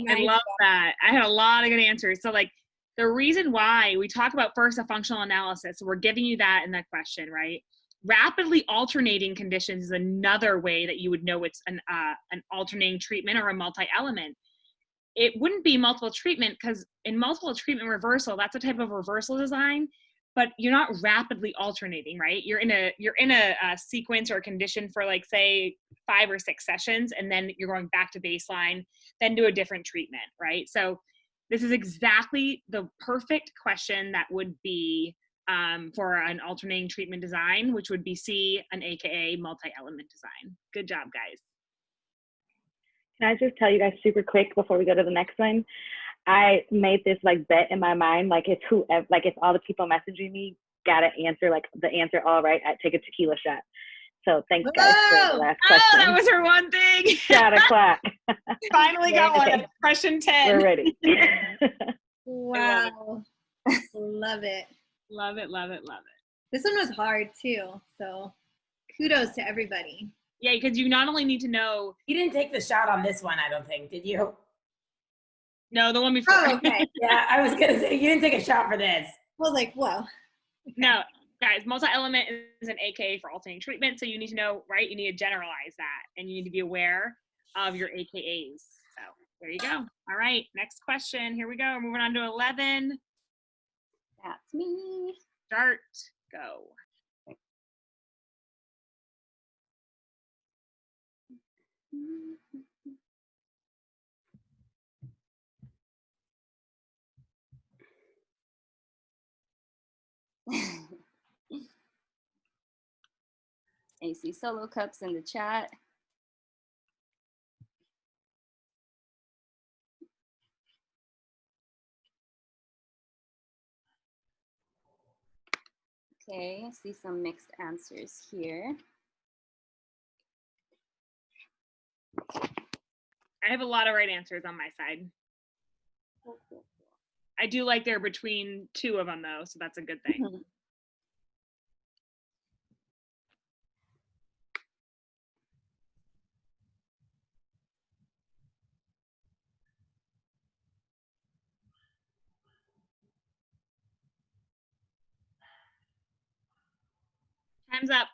Nice. I love that. I had a lot of good answers. So like the reason why we talk about first a functional analysis, so we're giving you that in that question, right? Rapidly alternating conditions is another way that you would know it's an alternating treatment or a multi-element. It wouldn't be multiple treatment because in multiple treatment reversal, that's a type of reversal design, but you're not rapidly alternating, right? You're in a sequence or a condition for like say 5 or 6 sessions, and then you're going back to baseline, then do a different treatment, right? So this is exactly the perfect question that would be for an alternating treatment design, which would be C, an AKA multi-element design. Good job, guys. Can I just tell you guys super quick before we go to the next one? I made this like bet in my mind, like it's whoever, like if all the people messaging me gotta answer like the answer all right, I'd take a tequila shot. So thanks guys for the last question. Oh, that was her one thing. Shot o'clock. Finally got one. Okay. Question 10. We're ready. Wow. Love it. Love it, love it, love it. This one was hard too. So kudos to everybody. Yeah, because you not only need to know. You didn't take the shot on this one, I don't think, did you? No, the one before. Oh, okay. Yeah, I was gonna say, you didn't take a shot for this. I was like, whoa. No, guys, multi-element is an AKA for alternating treatment, so you need to know, right? You need to generalize that, and you need to be aware of your AKAs. So there you go. All right, next question. Here we go. Moving on to 11. That's me. Start. Go. I see solo cups in the chat. Okay, I see some mixed answers here. I have a lot of right answers on my side. I do like they're between two of them though, so that's a good thing. Mhm. Time's up.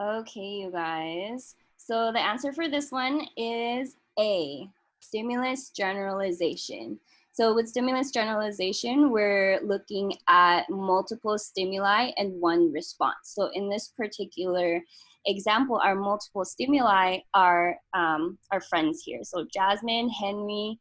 Okay, you guys. So the answer for this one is A, stimulus generalization. So with stimulus generalization, we're looking at multiple stimuli and one response. So in this particular example, our multiple stimuli are our friends here. So Jasmine, Henry,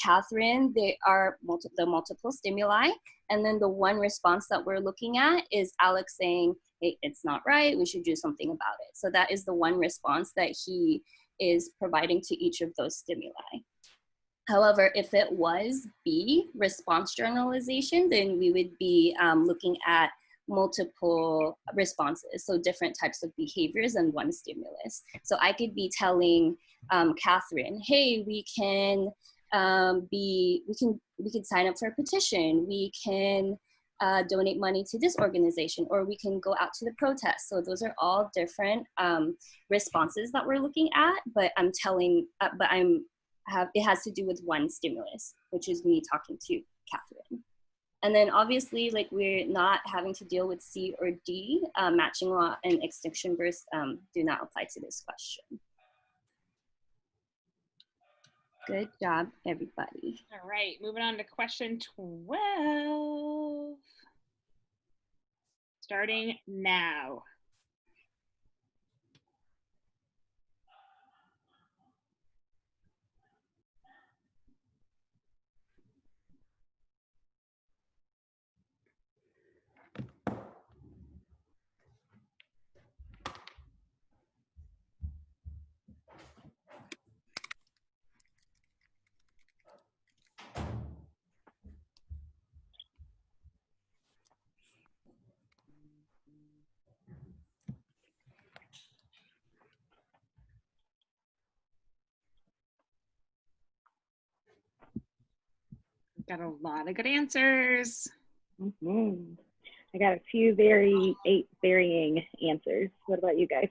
Catherine, they are the multiple stimuli. And then the one response that we're looking at is Alex saying, hey, it's not right, we should do something about it. So that is the one response that he is providing to each of those stimuli. However, if it was B, response generalization, then we would be looking at multiple responses, so different types of behaviors and one stimulus. So I could be telling Catherine, hey, we can sign up for a petition, we can donate money to this organization, or we can go out to the protest. So those are all different responses that we're looking at, but it has to do with one stimulus, which is me talking to Catherine. And then obviously, like, we're not having to deal with C or D. Matching law and extinction bursts do not apply to this question. Good job, everybody. All right, moving on to question 12. Starting now. Got a lot of good answers. Mm-hmm. I got a few varying answers. What about you guys?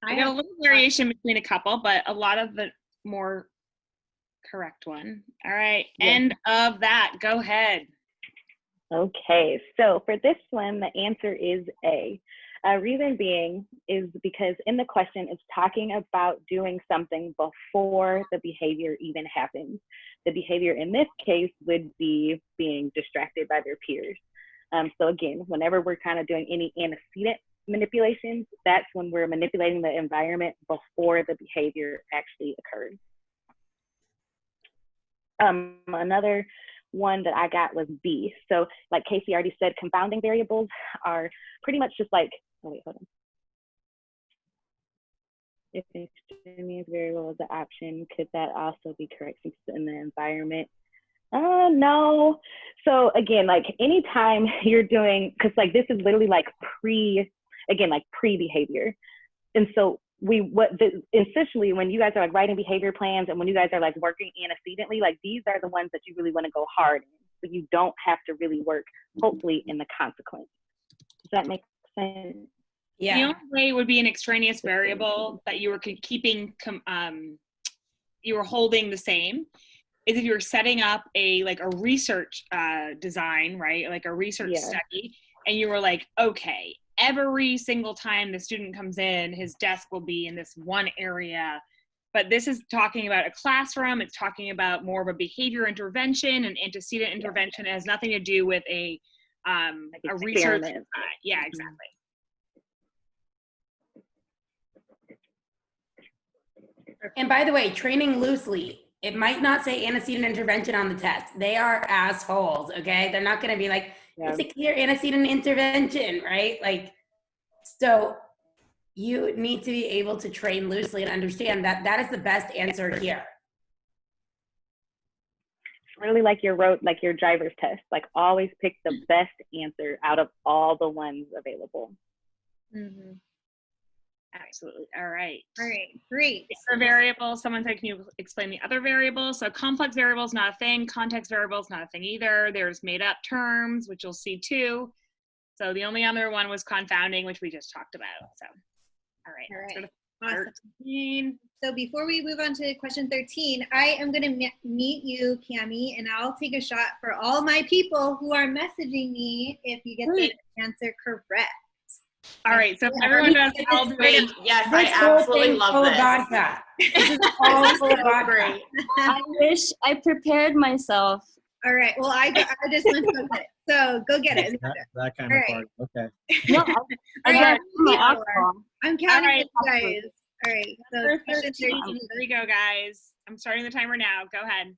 I got a little variation between a couple, but a lot of the more correct one. All right, Yeah. End of that. Go ahead. Okay, so for this one, the answer is A. Reason being is because in the question, it's talking about doing something before the behavior even happens. The behavior in this case would be being distracted by their peers. So again, whenever we're kind of doing any antecedent manipulations, that's when we're manipulating the environment before the behavior actually occurred. Another one that I got was B. So like Casey already said, confounding variables are pretty much just like, oh wait, hold on. If an extraneous variable is the option, could that also be correct since it's in the environment? No. So again, like anytime you're doing, because like this is literally like pre-behavior. And so essentially when you guys are like writing behavior plans and when you guys are like working antecedently, like these are the ones that you really want to go hard in, but you don't have to really work, hopefully, in the consequence. Does that make sense? Yeah. The only way would be an extraneous variable that you were keeping, you were holding the same, is if you were setting up a research design, right? Like a research study, and you were like, okay, every single time the student comes in, his desk will be in this one area. But this is talking about a classroom. It's talking about more of a behavior intervention and antecedent intervention. It has nothing to do with a research. Yeah, exactly. And by the way, training loosely, it might not say antecedent intervention on the test. They are assholes, okay? They're not gonna be like, it's a clear antecedent intervention, right? Like, so you need to be able to train loosely and understand that that is the best answer here. Really like your driver's test, like always pick the best answer out of all the ones available. Mm-hmm. Absolutely. All right. All right, great. For variables, someone said, can you explain the other variables? So complex variables, not a thing. Context variables, not a thing either. There's made up terms, which you'll see too. So the only other one was confounding, which we just talked about. So, all right. All Let's go right. to Awesome. 13. So before we move on to question 13, I am going to meet you, Camille, and I'll take a shot for all my people who are messaging me if you get the answer correct. All right. So if everyone does, I'll do it. Yes, This I whole absolutely thing's love full of this. vodka. This is all full of vodka. Great. I wish I prepared myself. All right. Well, I just went to go get it. So go get it. That kind All of right. party. Okay. No, All I right. got my alcohol. I'm counting All right. you guys. All right. So Number question 13. 13. Here we go, guys. I'm starting the timer now. Go ahead.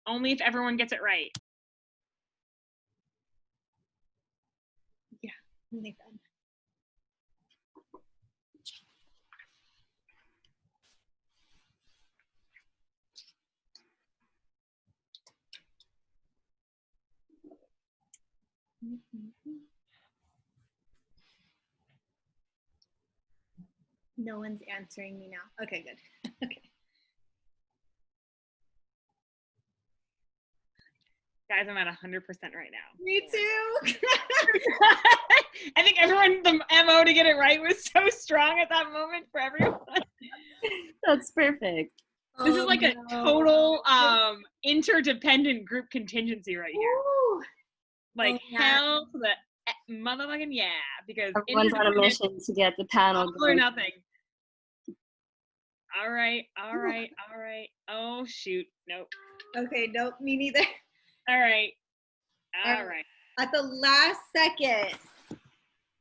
Only if everyone gets it right. Yeah. Oh my God. No one's answering me now. Okay, good. Okay. Guys, I'm at 100% right now. Me too. I think everyone, the MO to get it right was so strong at that moment for everyone. That's perfect. This is like a total interdependent group contingency right here. Ooh. Like Oh, yeah. hell to the motherfucking yeah, because Everyone's on a interdependent, mission to get the panel all or going. nothing. All right. Oh shoot, nope. Okay, nope, me neither. All right. All right. At the last second.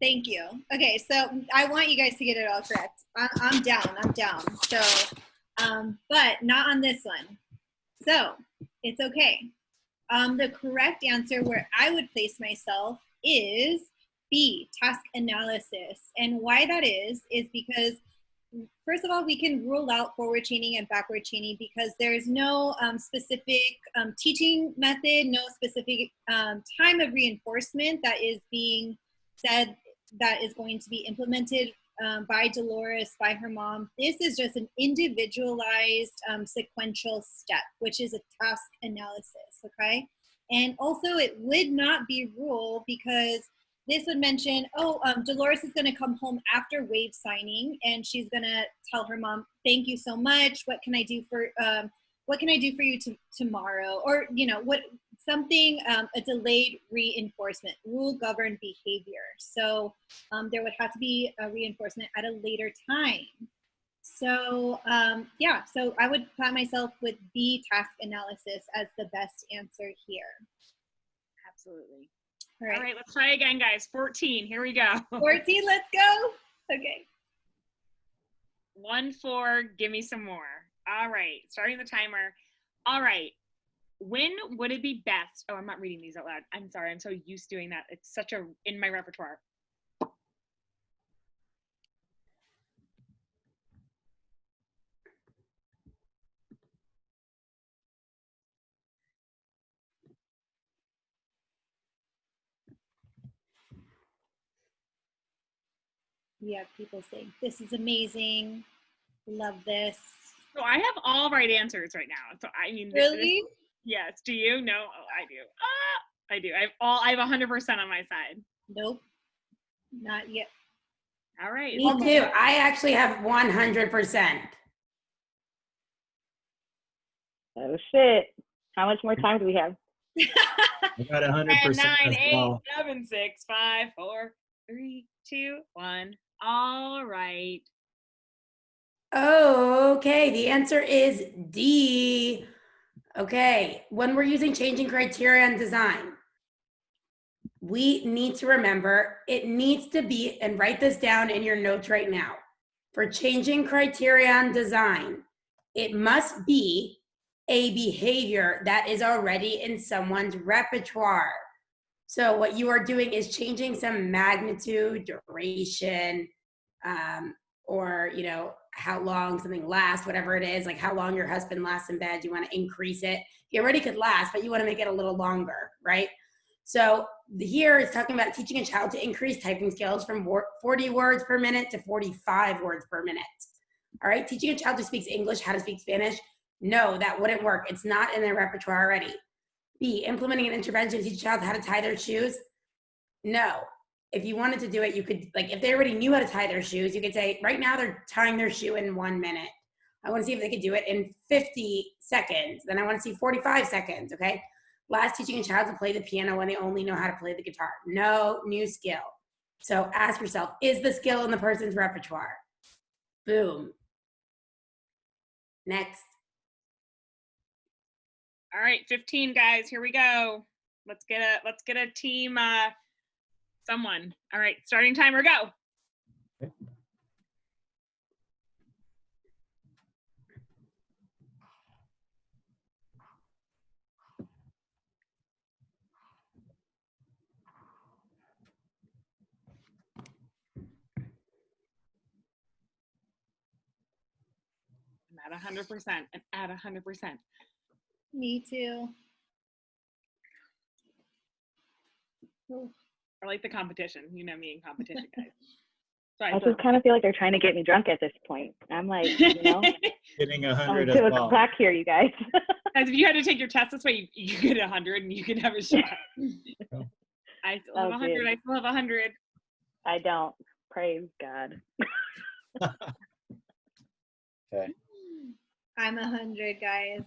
Thank you. Okay, so I want you guys to get it all correct. I'm down. So, but not on this one. So it's okay. The correct answer where I would place myself is B, task analysis. And why that is because first of all, we can rule out forward chaining and backward chaining because there's no specific teaching method, no specific time of reinforcement that is being said that is going to be implemented by Dolores, by her mom. This is just an individualized sequential step, which is a task analysis, okay? And also it would not be rule because this would mention, Dolores is gonna come home after wave signing and she's gonna tell her mom, thank you so much. What can I do for you tomorrow? Or, something, a delayed reinforcement, rule governed behavior. So there would have to be a reinforcement at a later time. So so I would put myself with B, task analysis, as the best answer here. Absolutely. All All right, let's try again, guys. 14, here we go. 14, let's go. Okay. 1, 4, give me some more. All right, starting the timer. All right, when would it be best? Oh, I'm not reading these out loud. I'm sorry, I'm so used to doing that. It's such in my repertoire. We have people saying, this is amazing. Love this. So I have all right answers right now. So I mean, Really? Yes. Do you? No. Oh, I do. I do. I have 100% on my side. Nope. Not yet. All right. Me too. I actually have 100%. Oh shit. How much more time do we have? I got 100% 10, 9, as 8, well. 7, 6, 5, 4, 3, 2, 1. All right. Okay, the answer is D. Okay, when we're using changing criteria and design, we need to remember it needs to be, and write this down in your notes right now. For changing criteria and design, it must be a behavior that is already in someone's repertoire. So what you are doing is changing some magnitude, duration, or how long something lasts, whatever it is, like how long your husband lasts in bed. You want to increase it. He already could last, but you want to make it a little longer, right? So here it's talking about teaching a child to increase typing skills from 40 words per minute to 45 words per minute. All right, teaching a child who speaks English how to speak Spanish. No, that wouldn't work. It's not in their repertoire already. B, implementing an intervention to teach a child how to tie their shoes. No. If you wanted to do it, you could, like, if they already knew how to tie their shoes, you could say, right now they're tying their shoe in 1 minute. I want to see if they could do it in 50 seconds. Then I want to see 45 seconds, okay? Last, teaching a child to play the piano when they only know how to play the guitar. No new skill. So ask yourself, is the skill in the person's repertoire? Boom. Next. All right, 15 guys, here we go. Let's get a team, someone. All right, starting timer, go. Okay. I'm at 100%. I'm at 100%. Me too. I like the competition. You know me in competition, guys. So I just kind of feel like they're trying to get me drunk at this point. I'm like, you know, Getting I'm 100 as 2 well. o'clock here, you guys. Guys, if you had to take your test this way, you get 100 and you can have a shot. I still have 100. dude. I still have 100. I don't. Praise God. Okay. I'm 100, guys.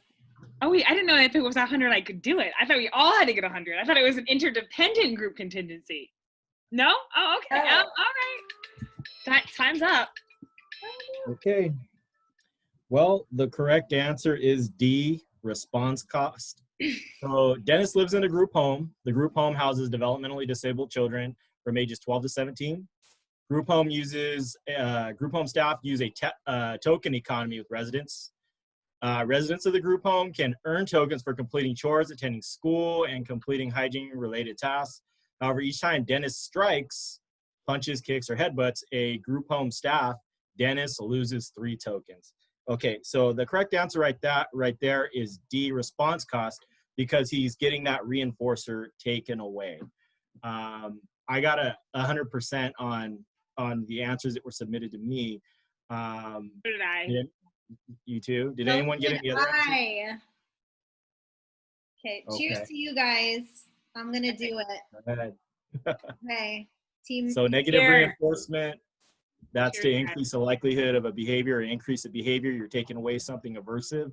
Oh wait, I didn't know if it was 100 I could do it. I thought we all had to get 100. I thought it was an interdependent group contingency. No? Oh, okay. Oh. All right. Time's up. Okay. Well, the correct answer is D, response cost. So Dennis lives in a group home. The group home houses developmentally disabled children from ages 12 to 17. Group home staff use a token economy with residents. Residents of the group home can earn tokens for completing chores, attending school, and completing hygiene-related tasks. However, each time Dennis strikes, punches, kicks, or headbutts a group home staff, Dennis loses 3 tokens. Okay, so the correct answer right there is D, response cost, because he's getting that reinforcer taken away. I got 100% on the answers that were submitted to me. So did I. You too? Did So anyone get did any other answers? I. Okay, cheers Okay. to you guys. I'm gonna do it. Go ahead. Okay, team. So negative Here. reinforcement, that's to Cheers, guys. increase the likelihood of a behavior or increase the behavior. You're taking away something aversive.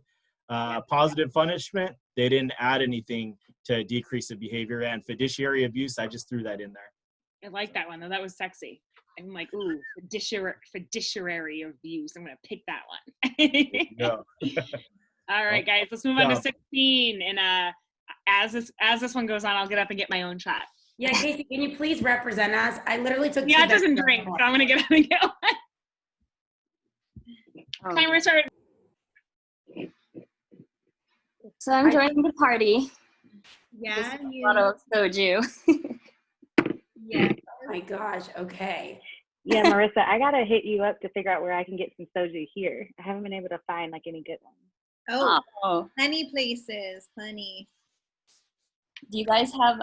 Positive punishment, they didn't add anything to decrease the behavior. And fiduciary abuse, I just threw that in there. I like that one though. That was sexy. I'm like, ooh, fiduciary abuse. I'm gonna pick that one. There you go. All right, guys, let's move on to 16. And as this one goes on, I'll get up and get my own shot. Yeah, Casey, can you please represent us? I literally took Yeah, it 2 doesn't Dexter drink, before. so I'm gonna get up and get one. Timer started. So I'm joining the party. Yeah, This is a you. bottle of soju. Yeah. Oh my gosh, okay. Yeah, Marissa, I gotta hit you up to figure out where I can get some soju here. I haven't been able to find like any good ones. Oh, Oh, plenty places, plenty. do you guys have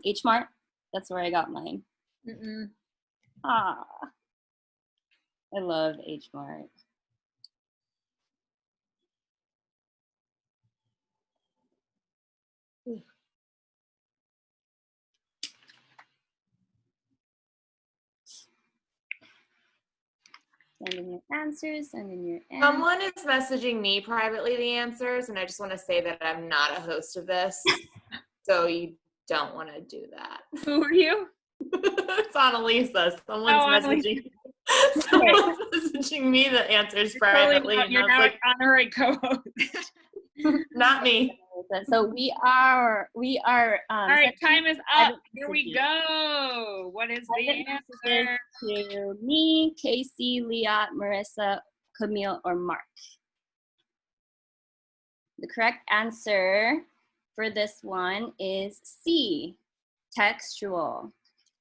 H Mart? That's where I got mine. Mm-mm. Ah, I love H Mart. Send in your answers, send in your answers. Someone is messaging me privately the answers, and I just want to say that I'm not a host of this, so you don't want to do that. Who are you? It's Annalisa. Annalisa. Someone's messaging me the answers privately, and I You're was now like, honorary co-host. not me. So we are. All right, time is up. Here we you. go. What is the answer? To me, Casey, Liat, Marissa, Camille, or Marc. The correct answer for this one is C, textual.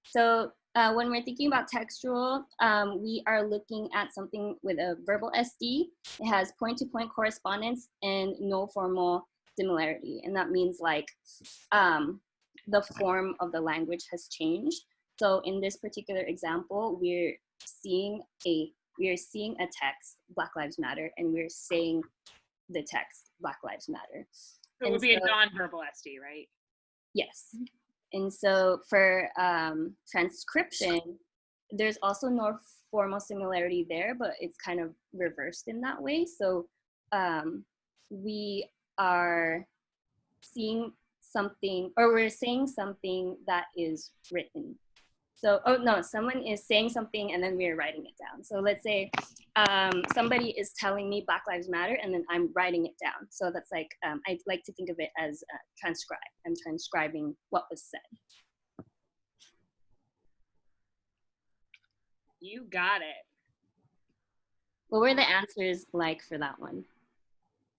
So when we're thinking about textual, we are looking at something with a verbal SD. It has point-to-point correspondence and no formal similarity. And that means like the form of the language has changed. So in this particular example, we're seeing a text, Black Lives Matter, and we're saying the text, Black Lives Matter. So it would be a nonverbal SD, right? Yes. And so for transcription, there's also no formal similarity there, but it's kind of reversed in that way. So we are seeing something, or we're saying something that is written. So, oh no, someone is saying something and then we're writing it down. So let's say somebody is telling me Black Lives Matter and then I'm writing it down. So that's like, I like to think of it as transcribe. I'm transcribing what was said. You got it. What were the answers like for that one?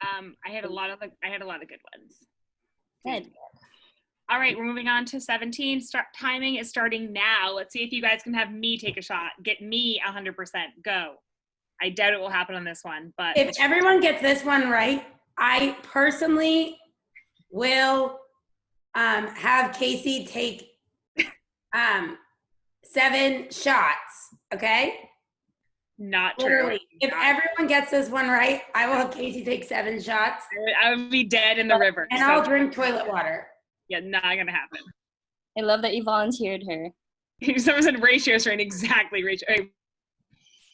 I had a lot of good ones. Good. All right, we're moving on to 17. Timing is starting now. Let's see if you guys can have me take a shot. Get me 100%. Go. I doubt it will happen on this one, but if everyone gets this one right, I personally will have Casey take 7 shots. Okay. Not Literally, true. if everyone gets this one right, I will have Casey take 7 shots. I would be dead in the river. And I'll drink toilet water. Yeah, not gonna happen. I love that you volunteered her. Someone said ratios right, exactly ratio. Right.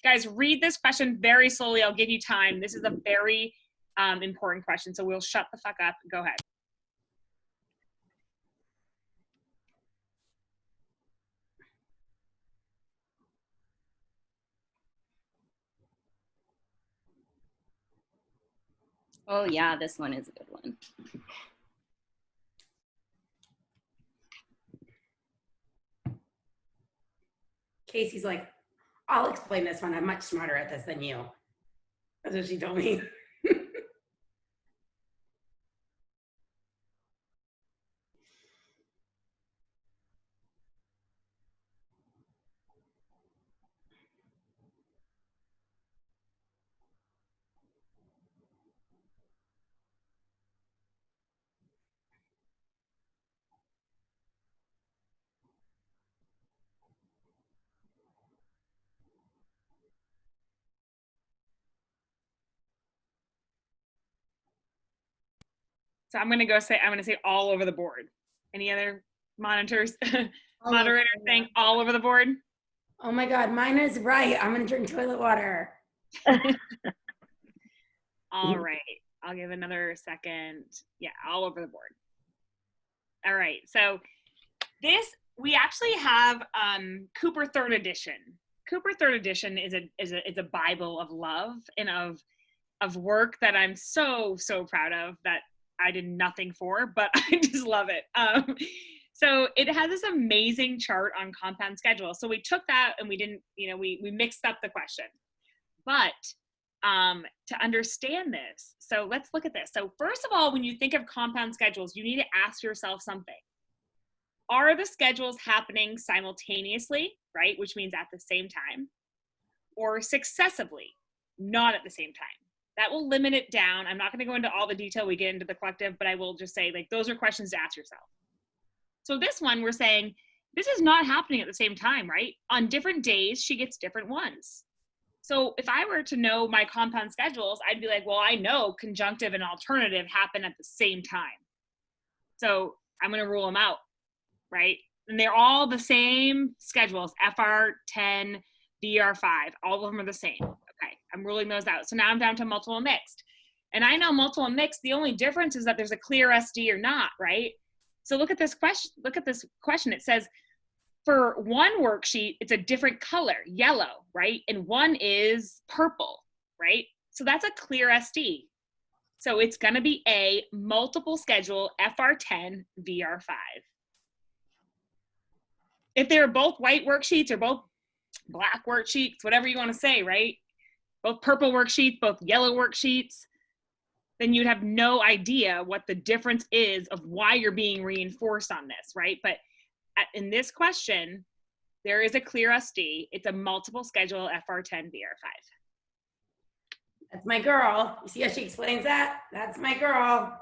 Guys, read this question very slowly. I'll give you time. This is a very important question, so we'll shut the fuck up. Go ahead. Oh yeah, this one is a good one. Casey's like, I'll explain this one. I'm much smarter at this than you. That's what she told me. So I'm gonna say all over the board. Any other monitors? Moderator saying all over the board? Oh my God, mine is right. I'm gonna drink toilet water. All right, I'll give another second. Yeah, all over the board. All right, so this, we actually have Cooper 3rd edition. Cooper 3rd edition is a Bible of love and of work that I'm so proud of, that I did nothing for, but I just love it. So it has this amazing chart on compound schedule. So we took that and we didn't, we mixed up the question. But to understand this, so let's look at this. So first of all, when you think of compound schedules, you need to ask yourself something. Are the schedules happening simultaneously, right? Which means at the same time, or successively, not at the same time? That will limit it down. I'm not going to go into all the detail we get into the collective, but I will just say, like, those are questions to ask yourself. So this one, we're saying, this is not happening at the same time, right? On different days, she gets different ones. So if I were to know my compound schedules, I'd be like, well, I know conjunctive and alternative happen at the same time. So I'm going to rule them out, right? And they're all the same schedules, FR10, VR5, all of them are the same. Okay, I'm ruling those out. So now I'm down to multiple and mixed. And I know multiple and mixed, the only difference is that there's a clear SD or not, right? So look at this question. It says, for one worksheet, it's a different color, yellow, right? And one is purple, right? So that's a clear SD. So it's gonna be A, multiple schedule, FR10, VR5. If they're both white worksheets or both black worksheets, whatever you wanna say, right? Both purple worksheets, both yellow worksheets, then you'd have no idea what the difference is of why you're being reinforced on this, right? But in this question, there is a clear SD. It's a multiple schedule FR10 VR5. That's my girl. You see how she explains that? That's my girl.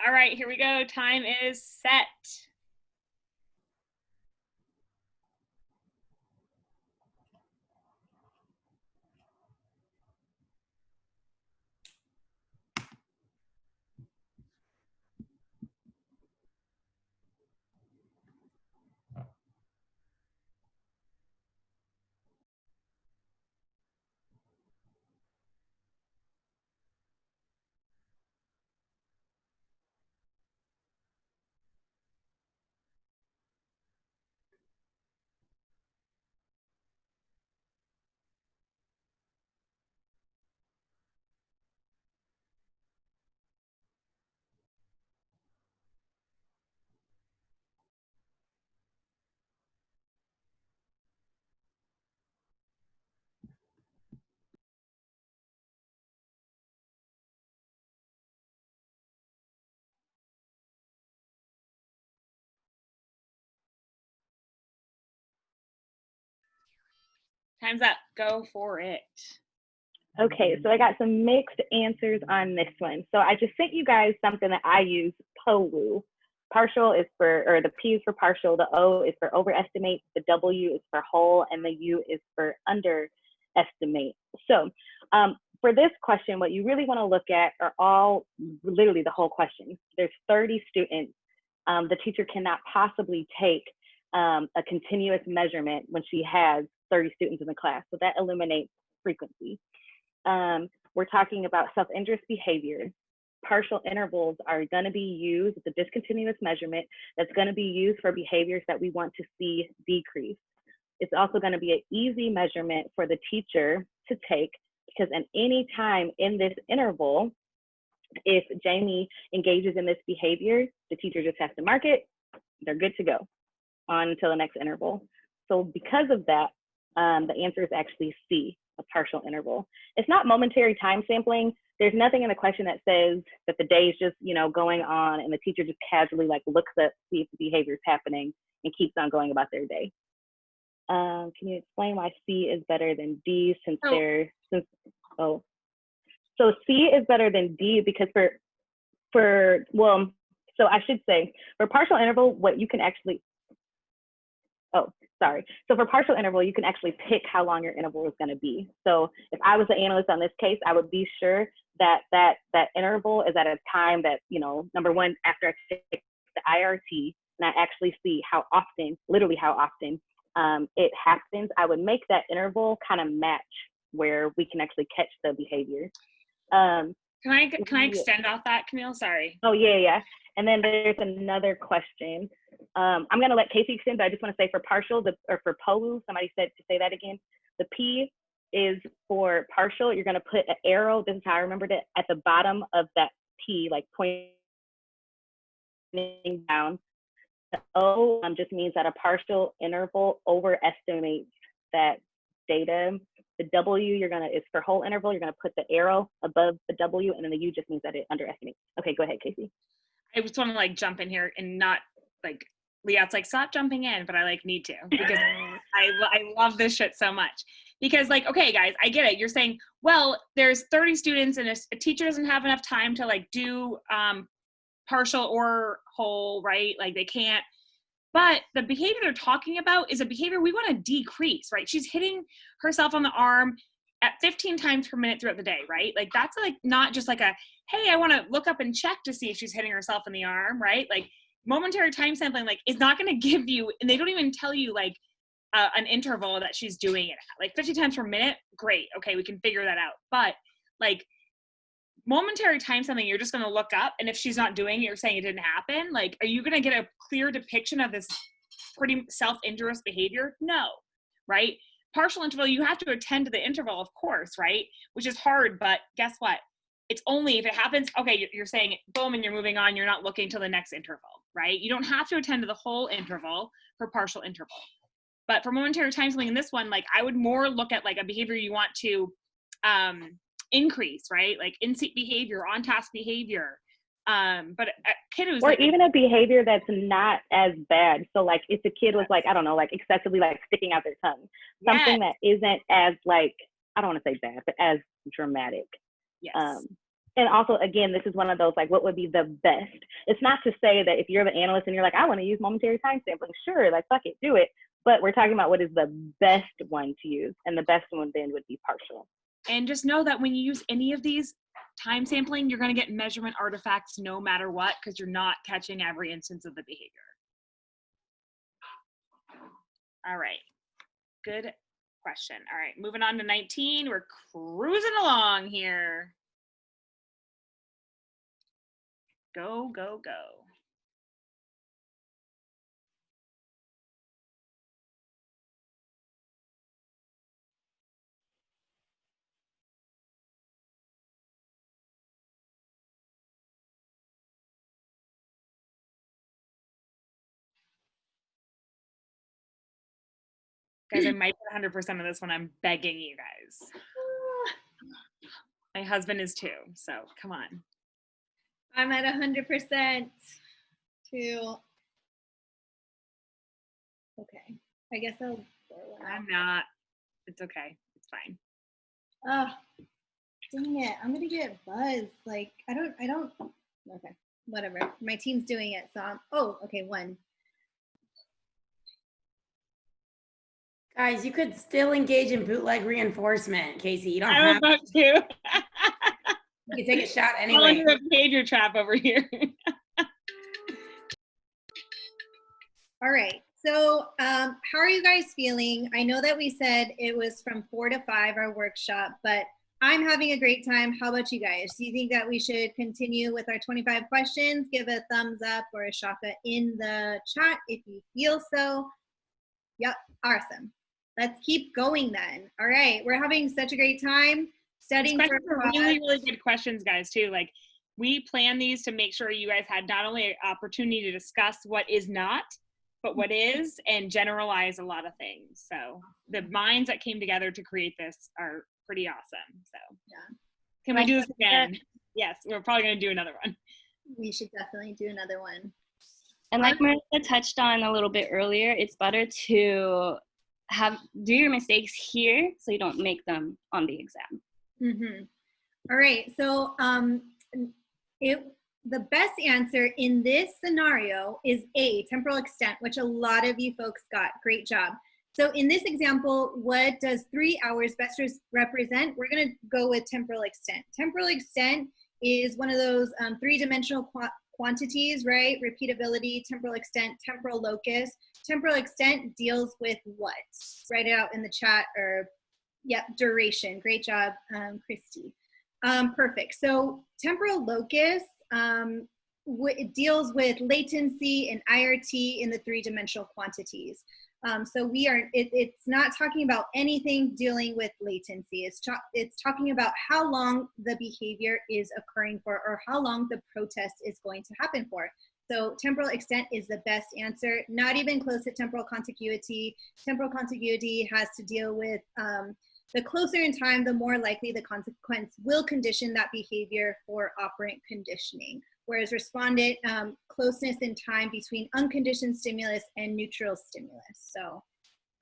All right, here we go. Time is set. Time's up. Go for it. Okay, so I got some mixed answers on this one. So I just sent you guys something that I use, POWU. Partial is for, or the P is for partial, the O is for overestimate, the W is for whole, and the U is for underestimate. So for this question, what you really want to look at are all, literally the whole question. There's 30 students. The teacher cannot possibly take a continuous measurement when she has 30 students in the class. So that eliminates frequency. We're talking about self-injurious behavior. Partial intervals are going to be used, it's a discontinuous measurement that's going to be used for behaviors that we want to see decrease. It's also going to be an easy measurement for the teacher to take, because at any time in this interval, if Jamie engages in this behavior, the teacher just has to mark it, they're good to go on until the next interval. So because of that, the answer is actually C, a partial interval. It's not momentary time sampling. There's nothing in the question that says that the day is just, you know, going on and the teacher just casually like looks up, see if the behavior is happening and keeps on going about their day. Can you explain why C is better than D so C is better than D because so I should say for partial interval, what you can actually, So for partial interval, you can actually pick how long your interval is going to be. So if I was the analyst on this case, I would be sure that that interval is at a time that, you know, number one, after I take the IRT and I actually see how often, literally how often it happens, I would make that interval kind of match where we can actually catch the behavior. Can I extend off that, Camille? Sorry. Oh, yeah. And then there's another question. I'm going to let Casey extend, but I just want to say for partial, or for POWU, somebody said to say that again. The P is for partial. You're going to put an arrow, this is how I remembered it, at the bottom of that P, like pointing down. The O just means that a partial interval overestimates that data. The W is for whole interval. You're going to put the arrow above the W, and then the U just means that it underestimates. Okay, go ahead, Casey. I just want to like jump in here and not like Liat's like stop jumping in, but I like need to because I love this shit so much. Because like, okay guys, I get it. You're saying, well, there's 30 students and a teacher doesn't have enough time to like do partial or whole, right? Like they can't. But the behavior they're talking about is a behavior we want to decrease, right? She's hitting herself on the arm at 15 times per minute throughout the day, right? Like that's like not just like a, hey, I want to look up and check to see if she's hitting herself in the arm, right? Like momentary time sampling like is not going to give you, and they don't even tell you like an interval that she's doing it at. Like 50 times per minute, great, okay, we can figure that out. But like momentary time sampling, you're just going to look up, and if she's not doing it, you're saying it didn't happen. Like, are you going to get a clear depiction of this pretty self-injurious behavior? No, right? Partial interval, you have to attend to the interval, of course, right? Which is hard, but guess what? It's only if it happens, okay, you're saying boom, and you're moving on, you're not looking till the next interval, right? You don't have to attend to the whole interval for partial interval. But for momentary time sampling in this one, like I would more look at like a behavior you want to increase, right? Like in-seat behavior, on-task behavior. But a kid who's or like, even a behavior that's not as bad. So like if the kid was like, I don't know, like excessively like sticking out their tongue, something that isn't as like, I don't want to say bad, but as dramatic. Yes. and also, again, this is one of those, like, what would be the best? It's not to say that if you're the analyst and you're like, I want to use momentary time sampling, sure, like, fuck it, do it. But we're talking about what is the best one to use, and the best one then would be partial. And just know that when you use any of these time sampling, you're going to get measurement artifacts no matter what, because you're not catching every instance of the behavior. All right, good question. All right, moving on to 19. We're cruising along here. Go, go, go. Guys, I might put 100% of this one. I'm begging you guys. My husband is too, so come on. I'm at 100% too. Okay, I guess I'll throw one out. I'm not. It's okay. It's fine. Oh, dang it. I'm gonna get buzzed. Like, I don't, okay, whatever. My team's doing it, so oh, okay, one. Guys, you could still engage in bootleg reinforcement, Casey. You don't I'm have about to. You can take a shot I'm anyway. under a behavior trap over here. All right, so how are you guys feeling? I know that we said it was from 4 to 5, our workshop, but I'm having a great time. How about you guys? Do you think that we should continue with our 25 questions? Give a thumbs up or a shaka in the chat if you feel so. Yep, awesome. Let's keep going then. All right, we're having such a great time studying. These questions are really, really good questions, guys, too. Like, we plan these to make sure you guys had not only an opportunity to discuss what is not, but what is, and generalize a lot of things. So the minds that came together to create this are pretty awesome. So yeah. Can we do this again? Yes, we're probably going to do another one. We should definitely do another one. And like Marissa touched on a little bit earlier, it's better to do your mistakes here so you don't make them on the exam. Mm-hmm. All right, so the best answer in this scenario is A, temporal extent, which a lot of you folks got. Great job. So in this example, what does 3 hours best represent? We're gonna go with temporal extent. Temporal extent is one of those three-dimensional quantities, right? Repeatability, temporal extent, temporal locus. Temporal extent deals with what? Write it out in the chat, or, yep, duration. Great job, Christy. Perfect. So temporal locus it deals with latency and IRT in the three-dimensional quantities. So it's not talking about anything dealing with latency. It's talking about how long the behavior is occurring for, or how long the protest is going to happen for. So temporal extent is the best answer, not even close to temporal contiguity. Temporal contiguity has to deal with the closer in time, the more likely the consequence will condition that behavior for operant conditioning. Whereas respondent, closeness in time between unconditioned stimulus and neutral stimulus. So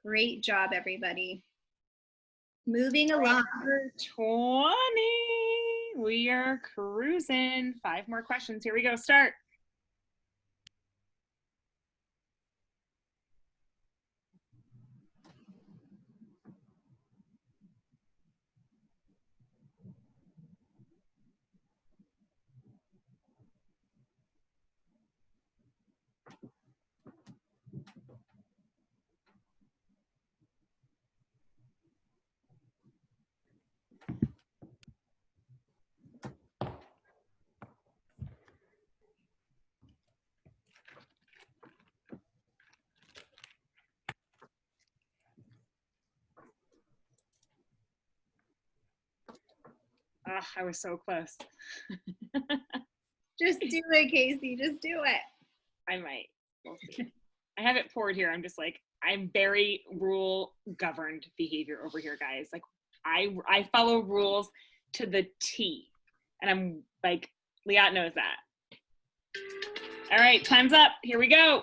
great job, everybody. Moving along. Number 20, we are cruising. 5 more questions, here we go, start. Oh, I was so close. Just do it, Casey, just do it. I might, we'll see. I have it poured here. I'm just like, I'm very rule governed behavior over here, guys. Like I follow rules to the T, and I'm like, Liat knows that. All right, time's up. Here we go.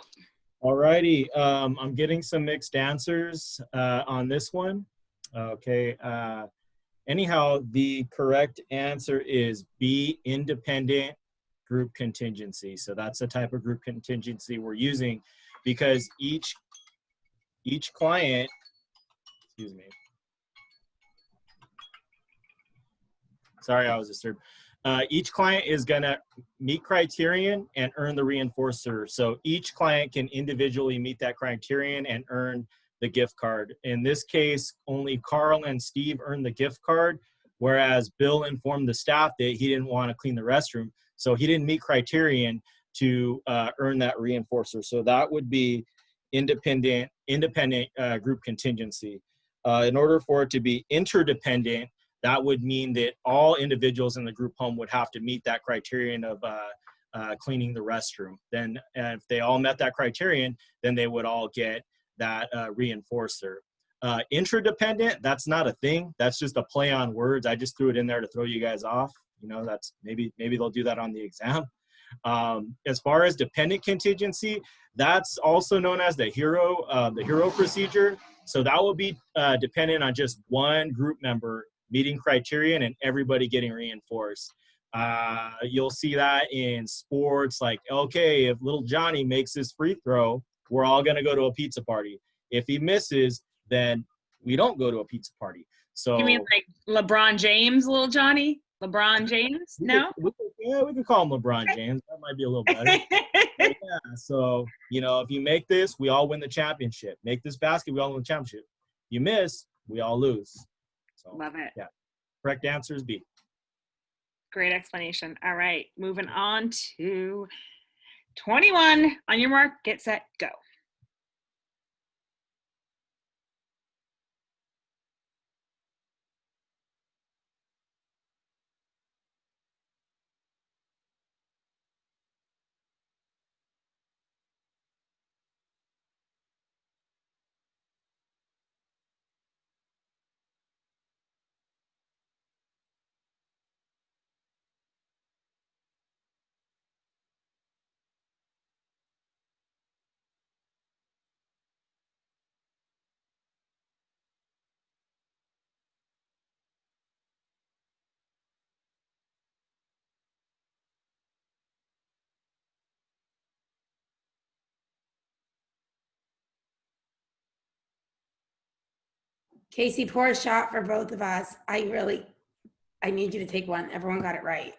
All righty. I'm getting some mixed answers on this one. Okay. anyhow, the correct answer is B, independent group contingency. So that's the type of group contingency we're using because each client, excuse me. Sorry, I was disturbed. Each client is gonna meet criterion and earn the reinforcer. So each client can individually meet that criterion and earn the gift card. In this case, only Carl and Steve earned the gift card, whereas Bill informed the staff that he didn't want to clean the restroom. So he didn't meet criterion to earn that reinforcer. So that would be independent group contingency. In order for it to be interdependent, that would mean that all individuals in the group home would have to meet that criterion of cleaning the restroom. Then if they all met that criterion, then they would all get that reinforcer. Interdependent, that's not a thing. That's just a play on words. I just threw it in there to throw you guys off. You know, that's maybe they'll do that on the exam. As far as dependent contingency, that's also known as the hero procedure. So that will be dependent on just one group member meeting criterion and everybody getting reinforced. You'll see that in sports, like, okay, if little Johnny makes his free throw, we're all gonna go to a pizza party. If he misses, then we don't go to a pizza party. So You mean like LeBron James, little Johnny? LeBron James? No? we can call him LeBron James. That might be a little better. But yeah, so, you know, if you make this, we all win the championship. Make this basket, we all win the championship. You miss, we all lose. So, Love it. yeah, correct answer is B. Great explanation. All right, moving on to 21. On your mark, get set, go. Casey, pour a shot for both of us. I need you to take one. Everyone got it right.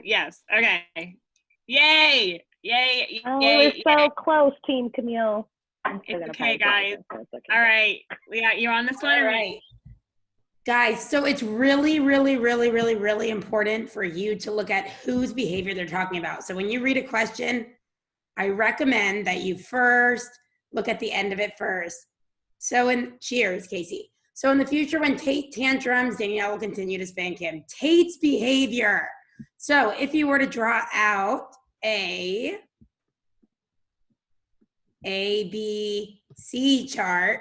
Yes. Okay. Yay. Yay. Oh, Yay. we're so close, Team Camille. It's okay, guys. All right. Liat, you're on this one? All right. Guys, so it's really, really, really, really, really important for you to look at whose behavior they're talking about. So when you read a question, I recommend that you first look at the end of it first. So cheers, Casey. So in the future, when Tate tantrums, Danielle will continue to spank him. Tate's behavior. So if you were to draw out a B, C chart,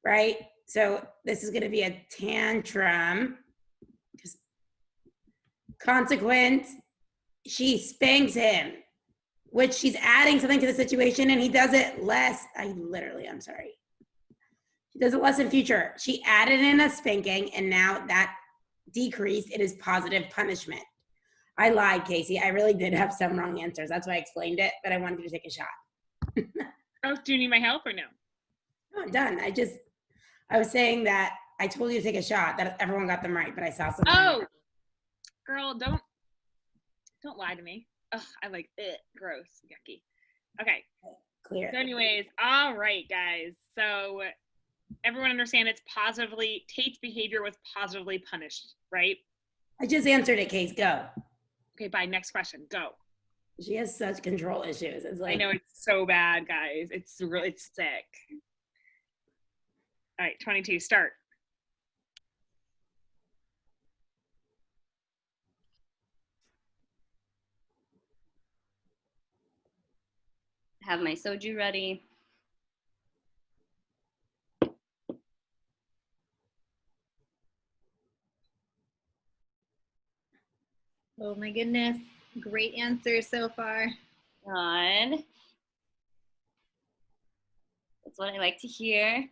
right? So this is gonna be a tantrum. Just consequence, she spanks him, which she's adding something to the situation and he does it less. I'm sorry. She does it less in future. She added in a spanking and now that decreased, it is positive punishment. I lied, Casey. I really did have some wrong answers. That's why I explained it, but I wanted you to take a shot. Oh, do you need my help or no? No, I'm done. I was saying that I told you to take a shot, that everyone got them right, but I saw something. Oh, girl, don't lie to me. Ugh, I like it. Gross, yucky. Okay. Clear. So anyways, all right, guys. So everyone understand Tate's behavior was positively punished, right? I just answered it, Case. Go. Okay, bye. Next question. Go. She has such control issues. It's like, I know it's so bad, guys. It's sick. All right, 22, start. Have my soju ready. Oh my goodness. Great answer so far. God. That's what I like to hear.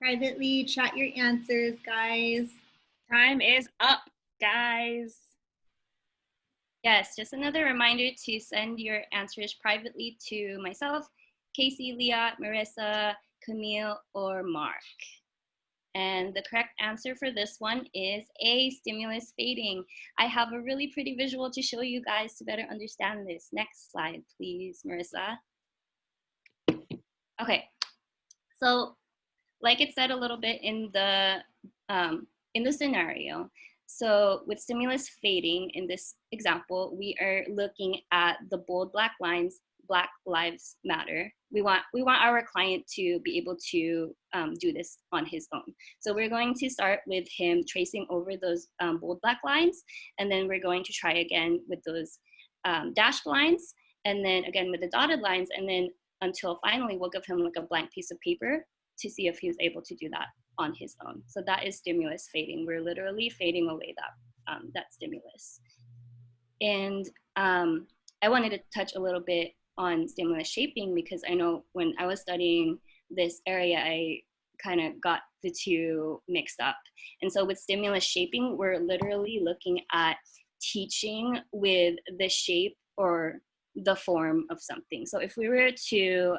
Privately chat your answers, guys. Time is up, guys. Yes, just another reminder to send your answers privately to myself, Casey, Liat, Marissa, Camille, or Marc. And the correct answer for this one is A, stimulus fading. I have a really pretty visual to show you guys to better understand this. Next slide, please, Marissa. Okay, so like it said a little bit in the scenario, so with stimulus fading in this example, we are looking at the bold black lines, Black Lives Matter. We want our client to be able to do this on his own. So we're going to start with him tracing over those bold black lines, and then we're going to try again with those dashed lines, and then again with the dotted lines, and then until finally we'll give him like a blank piece of paper to see if he was able to do that on his own. So that is stimulus fading. We're literally fading away that stimulus. And I wanted to touch a little bit on stimulus shaping, because I know when I was studying this area, I kind of got the two mixed up. And so with stimulus shaping, we're literally looking at teaching with the shape or the form of something. So if we were to,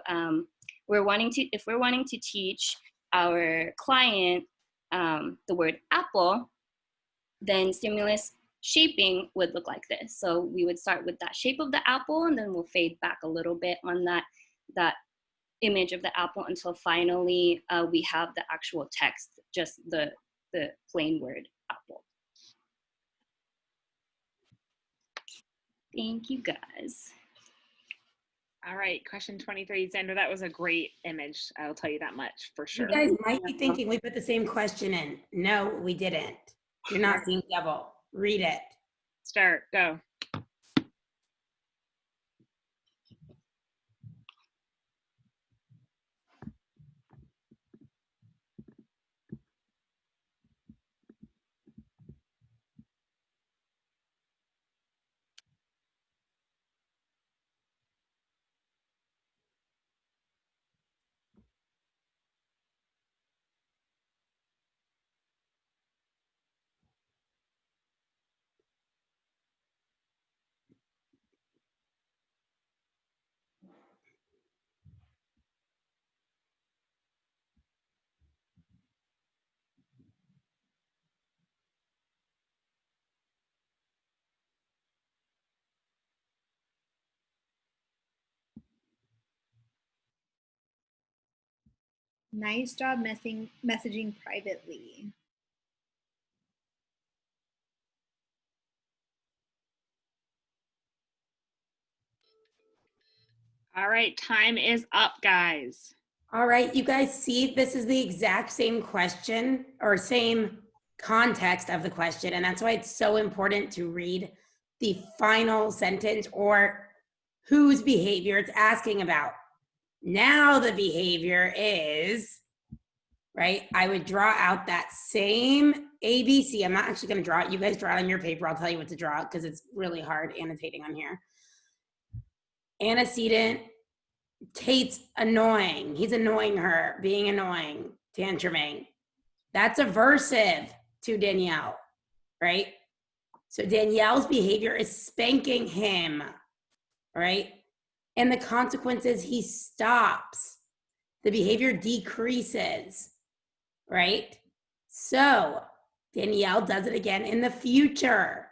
if we're wanting to teach our client the word apple, then stimulus shaping would look like this. So we would start with that shape of the apple, and then we'll fade back a little bit on that image of the apple until finally we have the actual text, just the plain word apple. Thank you, guys. All right, question 23, Zandra, that was a great image. I'll tell you that much for sure. You guys might be thinking we put the same question in. No, we didn't. You're not seeing double. Read it. Start, go. Nice job messaging privately. All right, time is up, guys. All right, you guys see, this is the exact same question or same context of the question. And that's why it's so important to read the final sentence or whose behavior it's asking about. Now the behavior is, right? I would draw out that same ABC. I'm not actually going to draw it. You guys draw it on your paper. I'll tell you what to draw because it's really hard annotating on here. Antecedent, Tate's annoying. He's annoying her, being annoying, tantruming. That's aversive to Danielle, right? So Danielle's behavior is spanking him, right? And the consequence is he stops. The behavior decreases, right? So Danielle does it again in the future.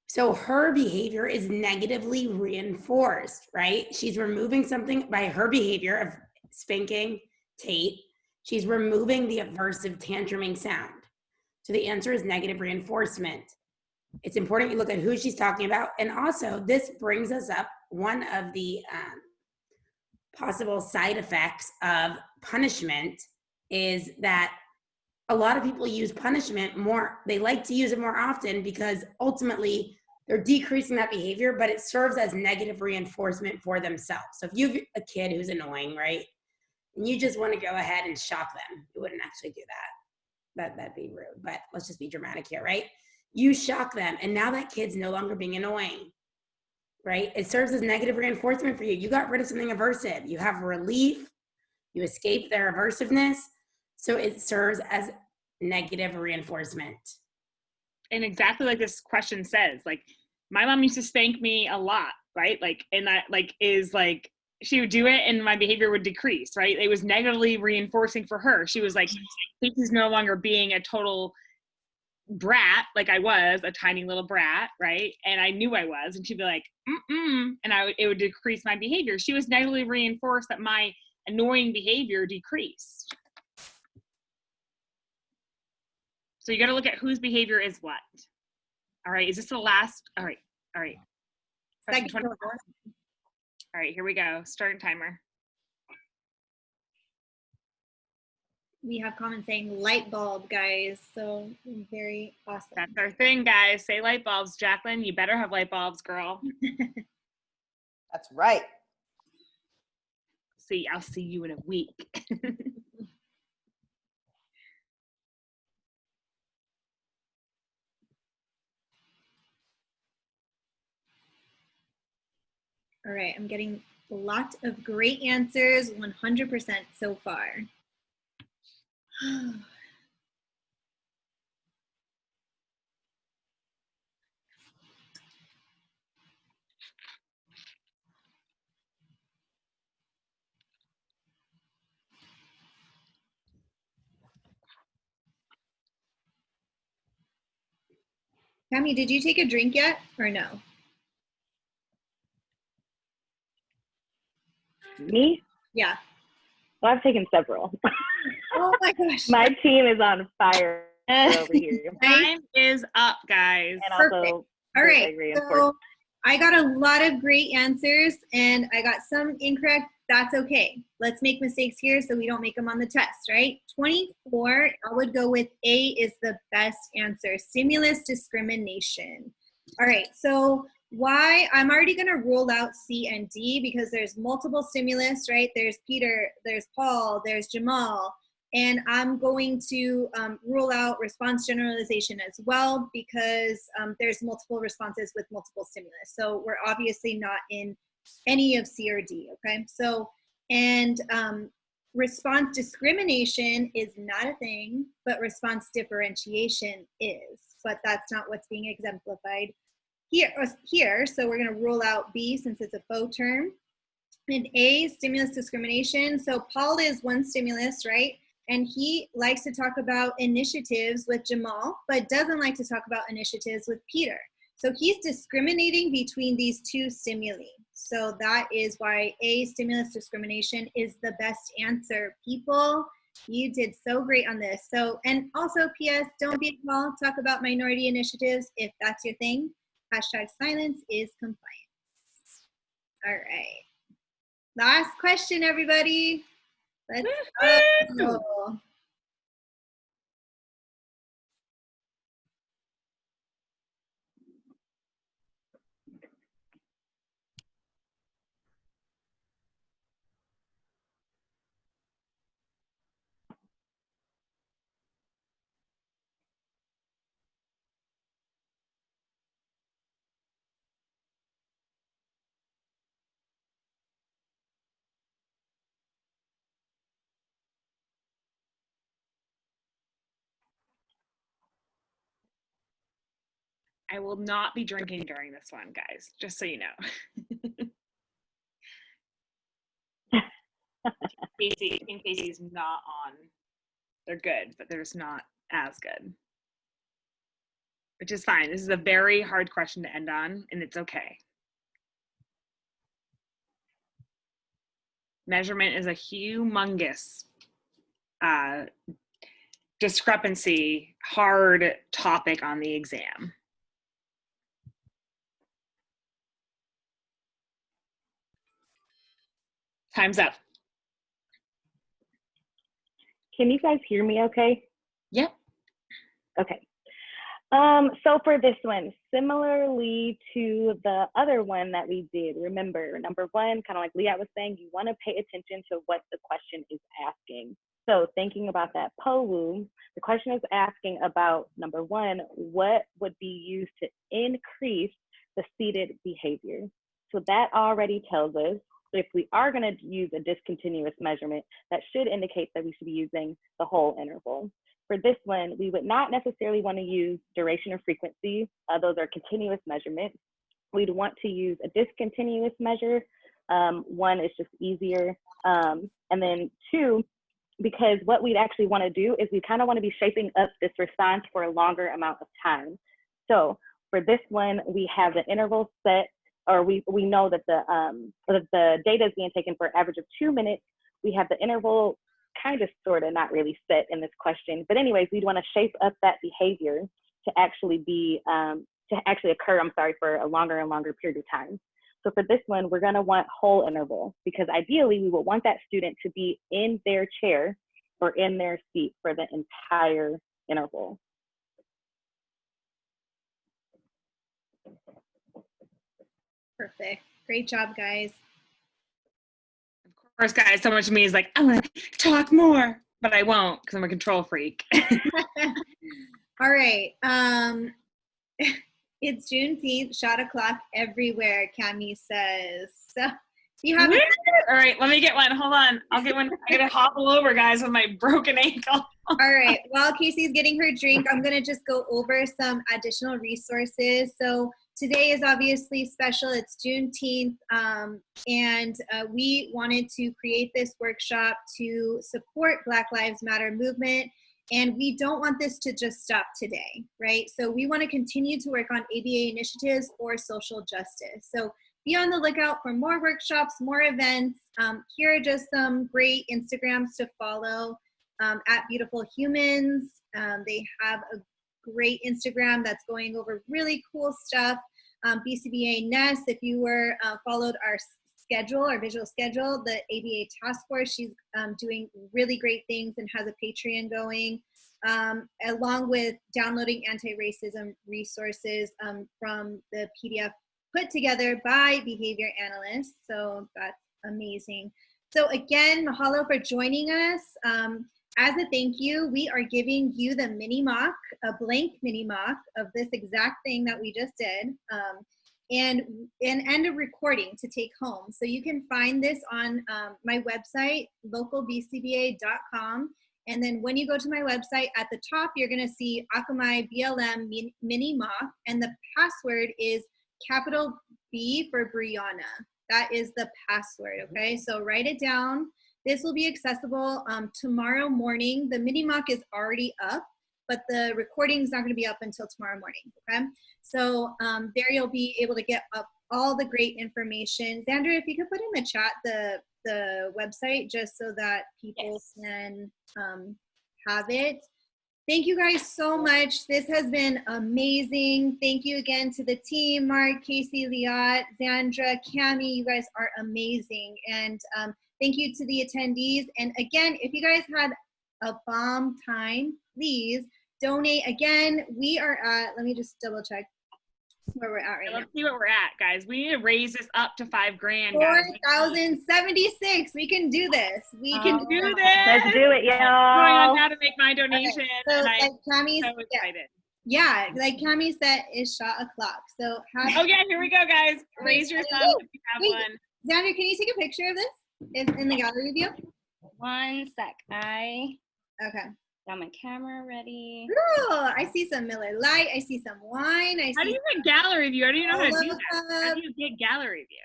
So her behavior is negatively reinforced, right? She's removing something by her behavior of spanking Tate. She's removing the aversive tantruming sound. So the answer is negative reinforcement. It's important you look at who she's talking about. And also, this brings us up one of the possible side effects of punishment is that a lot of people use punishment more. They like to use it more often because ultimately they're decreasing that behavior, but it serves as negative reinforcement for themselves. So if you have a kid who's annoying, right, and you just want to go ahead and shock them, you wouldn't actually do that. That'd be rude, but let's just be dramatic here, right? You shock them, and now that kid's no longer being annoying, right? It serves as negative reinforcement for you. You got rid of something aversive. You have relief. You escape their aversiveness. So it serves as negative reinforcement. And exactly like this question says, like, my mom used to spank me a lot, right? Like, and that like is like, she would do it and my behavior would decrease, right? It was negatively reinforcing for her. She was like, Casey's no longer being a total brat, like I was a tiny little brat, right? And I knew I was, and she'd be like, and it would decrease my behavior. She was negatively reinforced that my annoying behavior decreased. So you got to look at whose behavior is what. All right, is this the last? All right. Question 24. All right, here we go. Starting timer. We have comments saying light bulb, guys. So very awesome. That's our thing, guys. Say light bulbs. Jacqueline, you better have light bulbs, girl. That's right. I'll see you in a week. All right, I'm getting a lot of great answers, 100% so far. Camille, did you take a drink yet or no? Me? Yeah. Well, I've taken several. Oh my gosh. My team is on fire over here. Time is up, guys. And Perfect. also, all right. So I got a lot of great answers and I got some incorrect. That's okay. Let's make mistakes here so we don't make them on the test, right? 24, I would go with A is the best answer. Stimulus discrimination. All right, so why? I'm already gonna rule out C and D because there's multiple stimulus, right? There's Peter, there's Paul, there's Jamal, and I'm going to rule out response generalization as well because there's multiple responses with multiple stimulus. So we're obviously not in any of C or D, okay? So, and response discrimination is not a thing, but response differentiation is, but that's not what's being exemplified here. So we're gonna rule out B since it's a faux term. And A, stimulus discrimination. So Paul is one stimulus, right? And he likes to talk about initiatives with Jamal, but doesn't like to talk about initiatives with Peter. So he's discriminating between these two stimuli. So that is why A, stimulus discrimination is the best answer. People, you did so great on this. So, and also PS, don't be small, talk about minority initiatives if that's your thing. Hashtag silence is compliance. All right. Last question, everybody. Let's go. I will not be drinking during this one, guys, just so you know. Casey's not on. They're good, but they're just not as good. Which is fine. This is a very hard question to end on, and it's okay. Measurement is a humongous discrepancy, hard topic on the exam. Time's up. Can you guys hear me okay? Yep. Okay. So for this one, similarly to the other one that we did, remember, number one, kind of like Liat was saying, you want to pay attention to what the question is asking. So thinking about that POWU, the question is asking about, number one, what would be used to increase the seated behavior? So that already tells us if we are going to use a discontinuous measurement, that should indicate that we should be using the whole interval. For this one, we would not necessarily want to use duration or frequency. Those are continuous measurements. We'd want to use a discontinuous measure. One is just easier. And then two, because what we'd actually want to do is we kind of want to be shaping up this response for a longer amount of time. So for this one, we have the interval set, or we know that the data is being taken for an average of 2 minutes. We have the interval kind of sort of not really set in this question, but anyways, we'd want to shape up that behavior to actually be occur for a longer and longer period of time. So for this one, we're going to want whole interval, because ideally we would want that student to be in their chair or in their seat for the entire interval. Perfect. Great job, guys. Of course, guys, so much of me is like, I want to talk more, but I won't because I'm a control freak. All right. It's Juneteenth, shot o'clock everywhere, Camille says. So you have All right, let me get one. Hold on. I'll get one. I gotta hobble over, guys, with my broken ankle. All right. While Casey's getting her drink, I'm going to just go over some additional resources. So today is obviously special. It's Juneteenth, and we wanted to create this workshop to support Black Lives Matter movement. And we don't want this to just stop today, right? So we want to continue to work on ABA initiatives for social justice. So be on the lookout for more workshops, more events. Here are just some great Instagrams to follow. At Beautiful Humans, they have a great Instagram that's going over really cool stuff. BCBA Ness, if you were followed our schedule, our visual schedule, the ABA task force, she's doing really great things and has a Patreon going, along with downloading anti-racism resources from the PDF put together by behavior analysts. So that's amazing. So again, mahalo for joining us. As a thank you, we are giving you the mini mock, a blank mini mock of this exact thing that we just did, and a recording to take home. So you can find this on my website, localbcba.com. And then when you go to my website, at the top, you're going to see Akamai BLM mini mock, and the password is capital B for Brianna. That is the password, okay? So write it down. This will be accessible tomorrow morning. The mini mock is already up, but the recording is not going to be up until tomorrow morning, okay? So there you'll be able to get up all the great information. Zandra, if you could put in the chat the website just so that people can have it. Thank you guys so much. This has been amazing. Thank you again to the team, Marc, Casey, Liat, Zandra, Camille. You guys are amazing. And thank you to the attendees. And again, if you guys had a bomb time, please donate. Again, we are at, let me just double check where we're at right now. Let's see what we're at, guys. We need to raise this up to $5,000, guys. 4,076. We can do this. We can do this. Let's do it, y'all. I'm going on now to make my donation. Okay. So, and like Cammie's, I'm so excited. yeah, like Camille said, is shot o'clock. So Oh yeah, here we go, guys. Raise your thumb if you have one. Zandra, can you take a picture of this? It's in the gallery view. One sec. I Okay. got my camera ready. Ooh, I see some Miller Lite. I see some wine. How do you get gallery view? I don't even know how to do that. How Cup. do you get gallery view?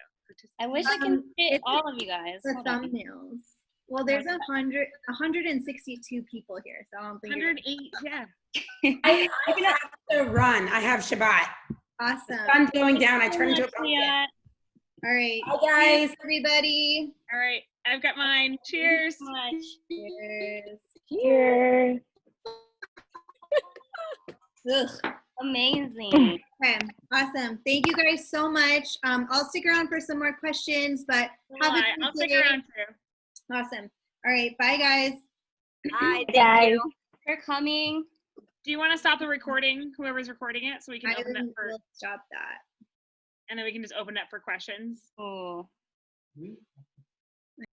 I wish I can fit it's all of you guys. The Hold on. thumbnails. Well, there's 162 people here, so I don't think. 108, yeah. I have to run. I have Shabbat. Awesome. The sun's going down. I turn into a pumpkin. Yeah. All right. Bye, guys. Thanks, everybody. All right, I've got mine. Cheers. Thank you so much. Cheers. Cheers. Ugh. Amazing. Okay, awesome. Thank you guys so much. I'll stick around for some more questions, but have a I'll good stick day. around too. Awesome. All right, bye guys. Hi, Guys. thank you. For coming. Do you want to stop the recording, whoever's recording it, so we can I open it for, will stop that. and then we can just open it for questions? Oh.